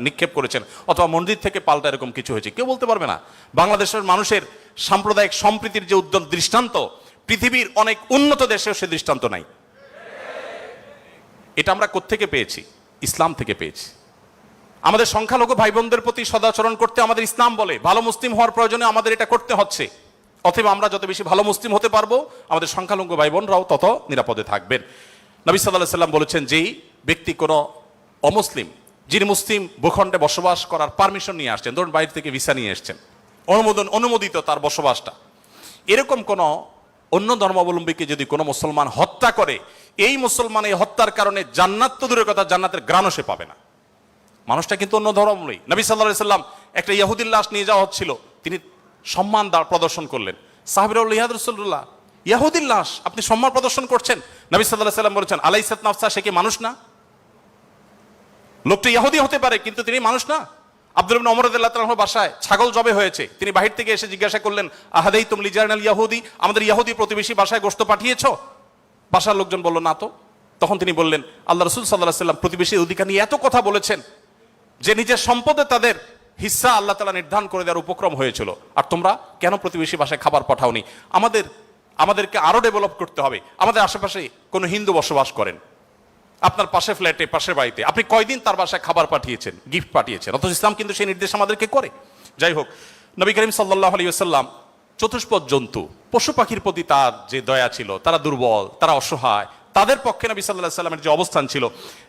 [SPEAKER 2] নিক্ষেপ করেছেন অথবা মন্দির থেকে পাল্টা এরকম কিছু হয়েছে, কেউ বলতে পারবে না। বাংলাদেশের মানুষের সাম্প্রদায়িক সম্প্রীতির যে উদ্যম দৃষ্টান্ত, পৃথিবীর অনেক উন্নত দেশেও সে দৃষ্টান্ত নাই। এটা আমরা কোত্থেকে পেয়েছি? ইসলাম থেকে পেয়েছি। আমাদের সংখ্যালঘু ভাই বোনদের প্রতি সদাচরণ করতে আমাদের ইসলাম বলে, ভালো মুসলিম হওয়ার প্রয়োজনে আমাদের এটা করতে হচ্ছে। অতএব আমরা যত বেশি ভালো মুসলিম হতে পারবো, আমাদের সংখ্যালঘু ভাই বোনরাও তত নিরাপদে থাকবেন। নবী সাল্লাল্লাহু আলাইহি সাল্লাম বলেছেন, যেই ব্যক্তি কোনো অমুসলিম, যিনি মুসলিম ভূখণ্ডে বসবাস করার পারমিশন নিয়ে আসছেন, ধরুন বাইরে থেকে ভিসা নিয়ে এসছেন, অনুমোদিত তার বসবাসটা, এরকম কোন অন্য ধর্মাবলম্বীকে যদি কোনো মুসলমান হত্যা করে, এই মুসলমান এই হত্যার কারণে জান্নাত তো দূরের কথা, জান্নাতের ঘ্রাণও সে পাবে না। মানুষটা কিন্তু অন্য ধর্মাবলম্বী। নবী সাল্লাল্লাহু আলাইহি সাল্লাম একটা ইহুদির লাশ নিয়ে যাওয়া হচ্ছিল, তিনি সম্মান প্রদর্শন করলেন। সাহাবীরা বললেন, ইয়া রাসূলুল্লাহ, ইহুদির লাশ আপনি সম্মান প্রদর্শন করছেন? নবী সাল্লাল্লাহু আলাইহি সাল্লাম বলেছেন, আলাইসাত নাফসা, সে কি মানুষ না? লোকটা ইহুদি হতে পারে কিন্তু তিনি মানুষ না। আব্দুল ইবনে ওমর রাদিয়াল্লাহু তাআলার বাসায় ছাগল জবে হয়েছে, তিনি বাহির থেকে এসে জিজ্ঞাসা করলেন, আহাদাইতুম লিজারনাল ইয়াহুদি, আমাদের ইহুদি প্রতিবেশী বাসায় গোশত পাঠিয়েছো? বাসার লোকজন বলল, না তো। তখন তিনি বললেন, আল্লাহ রাসূল সাল্লাল্লাহু আলাইহি সাল্লাম প্রতিবেশীর অধিকার নিয়ে এত কথা বলেছেন যে নিজের সম্পদে তাদের হিস্সা আল্লাহ তাআলা নির্ধারণ করে দেওয়ার উপক্রম হয়েছিল, আর তোমরা কেন প্রতিবেশী বাসায় খাবার পাঠাওনি? আমাদেরকে আরো ডেভেলপ করতে হবে। আমাদের আশেপাশে কোনো হিন্দু বসবাস করেন, আপনার পাশে ফ্ল্যাটে, পাশের বাড়িতে, আপনি কয়দিন তার বাসায় খাবার পাঠিয়েছেন, গিফট পাঠিয়েছেন? অথচ ইসলাম কিন্তু সেই নির্দেশ আমাদেরকে করে। যাই হোক, নবী করিম সাল্লাল্লাহু আলাইহি ওয়াসাল্লাম চতুষ্পদ জন্তু, পশু পাখির প্রতি তার যে দয়া ছিল, তারা দুর্বল, তারা অসহায়, তাদের পক্ষে নবী সাল্লাল্লাহু আলাইহি ওয়াসাল্লামের যে অবস্থান ছিল,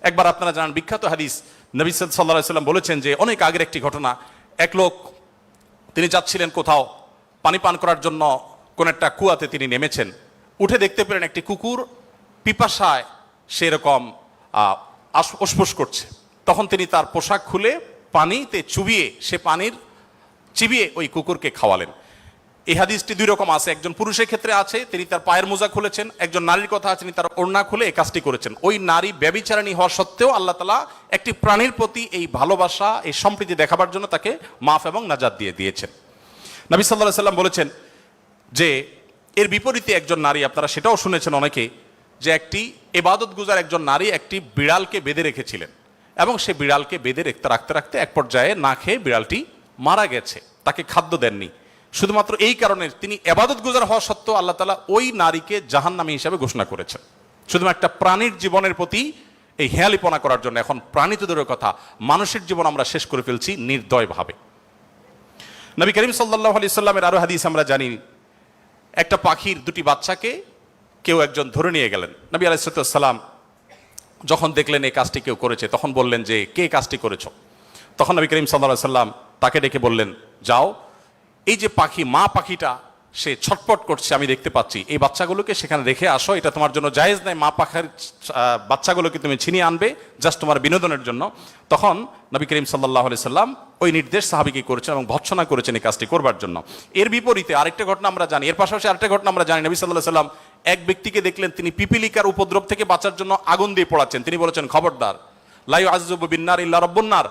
[SPEAKER 2] একবার আপনারা জানেন বিখ্যাত হাদিস, নবী সাল্লাল্লাহু আলাইহি ওয়াসাল্লাম বলেছেন যে অনেক আগের একটি ঘটনা, এক লোক তিনি যাচ্ছিলেন কোথাও পানি পান করার জন্য, কোন একটা কুয়াতে তিনি নেমেছেন, উঠে দেখতে পেলেন একটি কুকুর পিপাসায় সেরকম উসফুস করছে। তখন তিনি তার পোশাক খুলে পানিতে চুবিয়ে, সে পানির চিবিয়ে ওই কুকুরকে খাওয়ালেন। এই হাদিসটি দুই রকম আছে, একজন পুরুষের ক্ষেত্রে আছে, তিনি তার পায়ের মোজা খুলেছেন, একজন নারীর কথা আছে, তিনি তার ওড়না খুলে এই কাজটি করেছেন। ওই নারী ব্যভিচারিণী হওয়া সত্ত্বেও আল্লাহ তাআলা একটি প্রাণীর প্রতি এই ভালোবাসা, এই সম্প্রীতি দেখাবার জন্য তাকে মাফ এবং নাজাত দিয়ে দিয়েছেন। নবী সাল্লাল্লাহু আলাইহি সাল্লাম বলেছেন যে এর বিপরীতে একজন নারী, আপনারা সেটাও শুনেছেন অনেকে, যে একটি ইবাদত গুজার একজন নারী একটি বিড়ালকে বেঁধে রেখেছিলেন, এবং সে বিড়ালকে বেঁধে রাখতে রাখতে এক পর্যায়ে না খেয়ে বিড়ালটি মারা গেছে, তাকে খাদ্য দেননি। শুধুমাত্র এই কারণে তিনি ইবাদত গুজার হওয়া সত্ত্বেও আল্লাহ তাআলা ওই নারীকে জাহান্নামী হিসেবে ঘোষণা করেছেন, শুধুমাত্র একটা প্রাণীর জীবনের প্রতি এই হেয়ালিপনা করার জন্য। এখন প্রাণী তো দূরের কথা, মানুষের জীবন আমরা শেষ করে ফেলছি নির্দয়ভাবে। নবী করিম সাল্লাল্লাহু আলাইহি সাল্লামের আরো হাদিস আমরা জানি, একটা পাখির দুটি বাচ্চাকে কেউ একজন ধরে নিয়ে গেলেন। নবী আলাইহিস সালাম যখন দেখলেন এই কাজটি কেউ করেছে, তখন বললেন যে কে কাজটি করেছ? তখন নবী করিম সাল্লাল্লাহু আলাইহি সাল্লাম তাকে ডেকে বললেন, যাও, এই যে পাখি, মা পাখিটা সে ছটপট করছে আমি দেখতে পাচ্ছি, এই বাচ্চাগুলোকে সেখানে রেখে আসো, এটা তোমার জন্য জায়েজ নাই, মা পাখার বাচ্চাগুলোকে তুমি ছিনিয়ে আনবে জাস্ট তোমার বিনোদনের জন্য। তখন নবী করিম সাল্লাল্লাহু আলাইহি সাল্লাম ওই নির্দেশ সাহাবীকে করেছেন এবং ভৎসনা করেছেন এই কাজটি করবার জন্য। এর বিপরীতে আরেকটা ঘটনা আমরা জানি, এর পাশাপাশি আরেকটা ঘটনা আমরা জানি, নবী সাল্লাল্লাহু আলাইহি সাল্লাম এক ব্যক্তিকে দেখলেন তিনি পিপিলিকার উপদ্রব থেকে বাঁচার জন্য আগুন দিয়ে পোড়াচ্ছেন। তিনি বলেছেন, খবরদার, লা ইউআযযিবু বিন-নার ইল্লা রাব্বুন নার,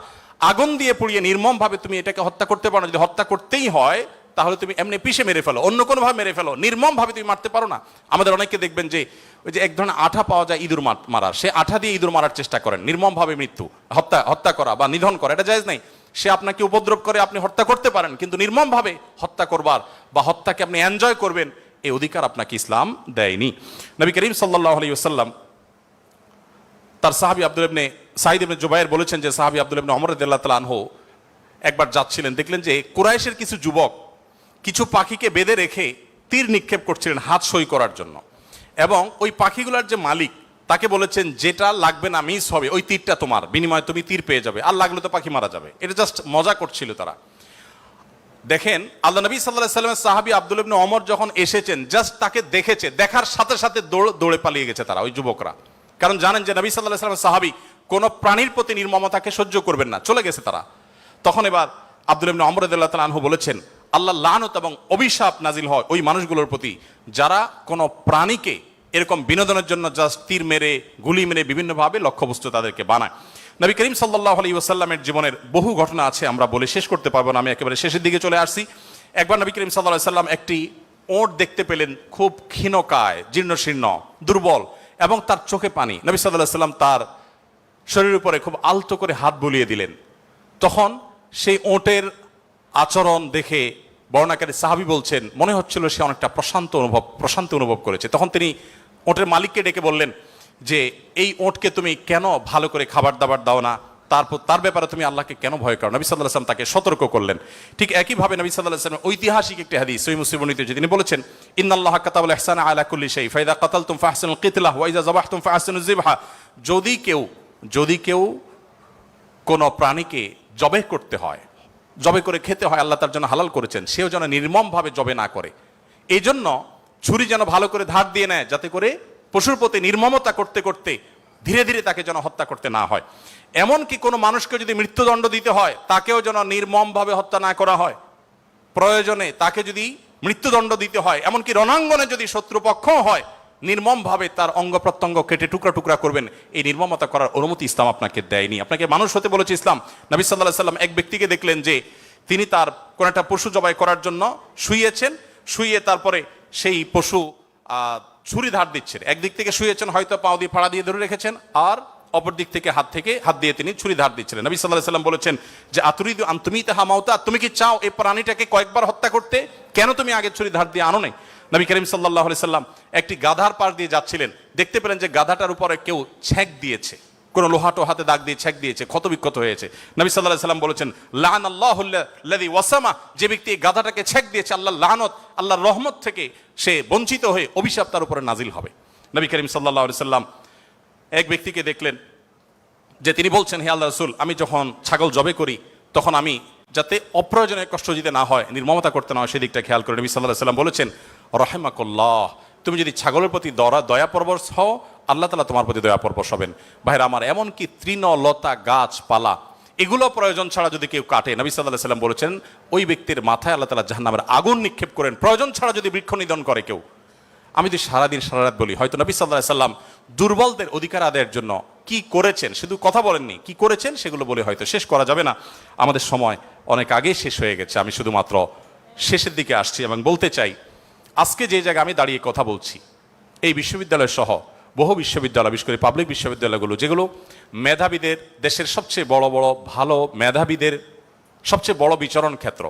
[SPEAKER 2] আগুন দিয়ে পুড়িয়ে নির্মম ভাবে তুমি এটাকে হত্যা করতে পারো না। যদি হত্যা করতেই হয় তাহলে তুমি এমনি পিষে মেরে ফেলো, অন্য কোনো ভাবে মেরে ফেলো, নির্মম ভাবে তুমি মারতে পারো না। আমাদের অনেকে দেখবেন যে ওই যে এক ধরনের আঠা পাওয়া যায় ইঁদুর মারার, সে আঠা দিয়ে ইঁদুর মারার চেষ্টা করেন, নির্মম ভাবে মৃত্যু, হত্যা করা বা নিধন করা, এটা জায়েজ নাই। সে আপনাকে উপদ্রব করে, আপনি হত্যা করতে পারেন, কিন্তু নির্মম ভাবে হত্যা করবার বা হত্যাকে আপনি এনজয় করবেন এই অধিকার আপনাকে ইসলাম দেয়নি। নবী করিম সাল্লাল্লাহু আলাইহি ওয়াসাল্লাম তার সাহাবী আব্দুল ইবনে সাঈদ ইবনে জুবায়ের বলেছেন যে সাহাবী আব্দুল ইবনে ওমর রাদিয়াল্লাহু তাআলা আনহু একবার যাচ্ছিলেন, দেখলেন যে কুরাইশের কিছু যুবক কিছু পাখিকে বেঁধে রেখে তীর নিক্ষেপ করছিলেন হাত সই করার জন্য, এবং ওই পাখিগুলোর যে মালিক তাকে বলেছেন যেটা লাগবে না মিস হবে, ওই তীরটা তোমার, বিনিময়ে তুমি তীর পেয়ে যাবে, আর লাগলে তো পাখি মারা যাবে। এটা জাস্ট মজা করছিল তারা। দেখেন আল্লাহ নবী সাল্লাল্লাহু আলাইহি ওয়াসাল্লামের সাহাবী আব্দুল ইবনে ওমর যখন এসেছেন, জাস্ট তাকে দেখেছে, দেখার সাথে সাথে দৌড়ে পালিয়ে গেছে তারা, ওই যুবকরা, কারণ জানেন যে নবী সাল্লাল্লাহু আলাইহি ওয়াসাল্লামের সাহাবী কোনো প্রাণীর প্রতি নির্মমতাকে সহ্য করবেন না, চলে গেছে তারা। তখন এবার আব্দুল ইবনে ওমর রাদিয়াল্লাহু তাআলা আনহু বলেছেন, আল্লাহ লানত এবং অভিশাপ নাজিল হয় ওই মানুষগুলোর প্রতি যারা কোনো প্রাণীকে এরকম বিনোদনের জন্য জাস্ট তীর মেরে গুলি মেরে বিভিন্নভাবে লক্ষ্যবস্তু তাদেরকে বানায়। নবী করিম সাল্লাল্লাহু আলাইহি ওয়াসাল্লামের জীবনের বহু ঘটনা আছে, আমরা বলে শেষ করতে পারবো না, আমি একেবারে শেষের দিকে চলে আসছি। একবার নবী করিম সাল্লাল্লাহু আলাইহি ওয়াসাল্লাম একটি ওট দেখতে পেলেন, খুব ক্ষীণকায়, জীর্ণশীর্ণ, দুর্বল, এবং তার চোখে পানি। নবী সাল্লাল্লাহু আলাইহি ওয়াসাল্লাম তার শরীরের উপরে খুব আলতো করে হাত বুলিয়ে দিলেন। তখন সেই ওটের আচরণ দেখে বর্ণনাকারী সাহাবী বলছেন মনে হচ্ছিল সে অনেকটা প্রশান্তি অনুভব করেছে। তখন তিনি ওটের মালিককে ডেকে বললেন যে এই ওটকে তুমি কেন ভালো করে খাবার দাবার দাও না, তার ব্যাপারে তুমি আল্লাহকে কেন ভয় করো? নবী সাল্লাল্লাহু আলাইহি ওয়াসাল্লাম তাকে সতর্ক করলেন। ঠিক একইভাবে নবী সাল্লাল্লাহু আলাইহি ওয়াসাল্লাম ঐতিহাসিক একটি হাদিস সহিহ মুসলিম বর্ণিত, যে তিনি বলেছেন, ইন্নাল্লাহা কাতাবাল ইহসানা আলা কুল্লি শাই ফাইদা কাতালতুম ফাহসিনুল কিতলাহ ওয়া ইযা যাবাহতুম ফাহসিনুজ যিবহা। যদি কেউ কোনো প্রাণীকে জবে করতে হয়, জবে করে খেতে হয়, আল্লাহ তার জন্য হালাল করেছেন, সেও যেন নির্মমভাবে জবে না করে। এই জন্য ছুরি যেন ভালো করে ধার দিয়ে নেয়, যাতে করে পশুর প্রতি নির্মমতা করতে করতে ধীরে ধীরে তাকে যেন হত্যা করতে না হয়। এমনকি কোনো মানুষকে যদি মৃত্যুদণ্ড দিতে হয়, তাকেও যেন নির্মমভাবে হত্যা না করা হয়। প্রয়োজনে তাকে যদি মৃত্যুদণ্ড দিতে হয়, এমনকি রণাঙ্গনে যদি শত্রুপক্ষ হয়, নির্মমভাবে তার অঙ্গ প্রত্যঙ্গ কেটে টুকরা টুকরা করবেন, এই নির্মমতা করার অনুমতি ইসলাম আপনাকে দেয়নি। আপনাকে মানুষ হতে বলেছে ইসলাম। নবী সাল্লাল্লাহু আলাইহি ওয়াসাল্লাম এক ব্যক্তিকে দেখলেন যে তিনি তার কোন একটা পশু জবাই করার জন্য শুয়ে তারপরে সেই পশু ছুরি ধার দিচ্ছেন। একদিক থেকে শুয়েছেন, হয়তো পাও দিয়ে ফাড়া দিয়ে ধরে রেখেছেন, আর অপর দিক থেকে হাত দিয়ে তিনি ছুরি ধার দিচ্ছিলেন। নবী সাল্লাল্লাহু আলাইহি ওয়াসাল্লাম বলেছেন যে আতুরিদু আন তুমিতাহা মাউতা, তুমি কি চাও এই প্রাণীটাকে কয়েকবার হত্যা করতে? কেন তুমি আগে ছুরি ধার দিয়ে আনো নাই? নবী করিম সাল্লাল্লাহু আলাইহি ওয়াসাল্লাম একটি গাধার পাশ দিয়ে যাচ্ছিলেন, দেখতে পেলেন যে গাধাটার উপরে কেউ ছেক দিয়েছে, কোন লোহাটো হাতে দাগ দিয়ে ছেক দিয়েছে, ক্ষত বিক্ষত হয়েছে। নবী সাল্লাল্লাহু আলাইহি ওয়াসাল্লাম বলেছেন, লাআনাল্লাহুল্লাযী ওয়াসামা, যে ব্যক্তি গাধাটাকে ছেক দিয়েছে, আল্লাহর লানত, আল্লাহর রহমত থেকে সে বঞ্চিত হয়ে অভিশাপ তার উপরে নাজিল হবে। নবী করিম সাল্লাল্লাহু আলাইহি ওয়াসাল্লাম এক ব্যক্তিকে দেখলেন যে তিনি বলছেন, হে আল্লাহর রাসূল, আমি যখন ছাগল জবে করি তখন আমি যাতে অপ্রয়োজনে কষ্ট দিতে না হয়, নির্মমতা করতে না হয়, সেদিকটা খেয়াল করে। নবী সাল্লাল্লাহু আলাইহি ওয়াসাল্লাম বলেছেন, রাহিমাকুল্লাহ, তুমি যদি ছাগলের প্রতি দয়া পরবশ হও, আল্লাহ তাআলা তোমার প্রতি দয়া পরবশ হবেন। ভাইরা আমার, এমনকি তৃণলতা গাছপালা এগুলো প্রয়োজন ছাড়া যদি কেউ কাটে, নবী সাল্লাল্লাহু আলাইহি ওয়াসাল্লাম বলেছেন ওই ব্যক্তির মাথায় আল্লাহ তাআলা জাহান্নামের আগুন নিক্ষেপ করেন। প্রয়োজন ছাড়া যদি বৃক্ষ নিধন করে কেউ, আমি যদি সারাদিন সারারাত বলি, হয়তো নবী সাল্লাল্লাহু আলাইহি ওয়াসাল্লাম দুর্বলদের অধিকার আদায়ের জন্য কি করেছেন, শুধু কথা বলেননি, কি করেছেন সেগুলো বলে হয়তো শেষ করা যাবে না। আমাদের সময় অনেক আগেই শেষ হয়ে গেছে। আমি শুধুমাত্র শেষের দিকে আসছি এবং বলতে চাই, আজকে যে জায়গায় আমি দাঁড়িয়ে কথা বলছি, এই বিশ্ববিদ্যালয় সহ বহু বিশ্ববিদ্যালয়, বিশেষ করে পাবলিক বিশ্ববিদ্যালয়গুলো, যেগুলো মেধাবীদের, দেশের সবচেয়ে বড় ভালো মেধাবীদের সবচেয়ে বড় বিচরণ ক্ষেত্র,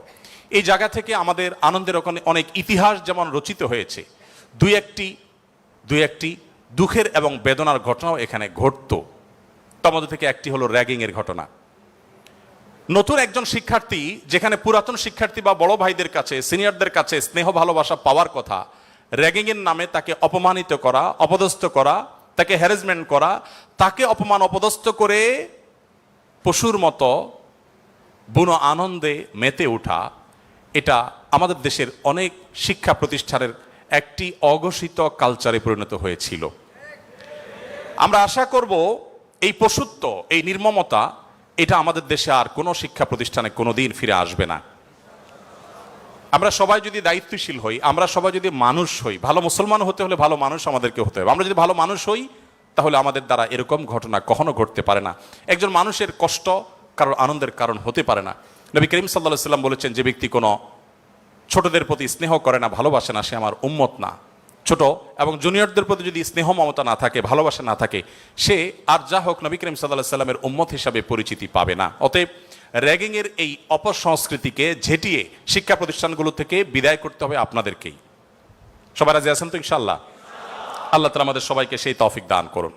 [SPEAKER 2] এই জায়গা থেকে আমাদের আনন্দের ওখানে অনেক ইতিহাস যেমন রচিত হয়েছে, দুই একটি দুঃখের এবং বেদনার ঘটনাও এখানে ঘটতো। তার মধ্যে থেকে একটি হলো র্যাগিং এর ঘটনা। নতুন একজন শিক্ষার্থী, যেখানে পুরাতন শিক্ষার্থী বা বড় ভাইদের কাছে, সিনিয়রদের কাছে স্নেহ ভালোবাসা পাওয়ার কথা, র্যাগিং এর নামে তাকে অপমানিত করা, অপদস্থ করা, তাকে হ্যারাসমেন্ট করা, তাকে অপমান অপদস্থ করে পশুর মতো বুনো আনন্দে মেতে ওঠা, এটা আমাদের দেশের অনেক শিক্ষা প্রতিষ্ঠানের একটি অঘোষিত কালচারে পরিণত হয়েছিল। আমরা আশা করব এই পশুত্ব, এই নির্মমতা, এটা আমাদের দেশে আর কোনো শিক্ষা প্রতিষ্ঠানে কোনোদিন ফিরে আসবে না। আমরা সবাই যদি দায়িত্বশীল হই, আমরা সবাই যদি মানুষ হই, ভালো মুসলমান হতে হলে ভালো মানুষ আমাদেরকে হতে হবে। আমরা যদি ভালো মানুষ হই তাহলে আমাদের দ্বারা এরকম ঘটনা কখনো ঘটতে পারে না। একজন মানুষের কষ্ট কারোর আনন্দের কারণ হতে পারে না। নবী করিম সাল্লাল্লাহু আলাইহি ওয়াসাল্লাম বলেছেন, যে ব্যক্তি কোনো ছোটদের প্রতি স্নেহ করে না, ভালোবাসে না, সে আমার উম্মত না। ছোট এবং জুনিয়রদের প্রতি যদি স্নেহ মমতা না থাকে, ভালোবাসা না থাকে, সে আর যা হোক নবী করিম সাল্লাল্লাহু আলাইহি ওয়াসাল্লামের উম্মত হিসাবে পরিচিতি পাবে না। অতএব র্যাগিংয়ের এই অপসংস্কৃতিকে ঝেঁটিয়ে শিক্ষা প্রতিষ্ঠানগুলো থেকে বিদায় করতে হবে আপনাদেরকেই। সবাই রাজি আছেন তো ইনশাআল্লাহ? আল্লাহ তাআলা আমাদের সবাইকে সেই তৌফিক দান করুন।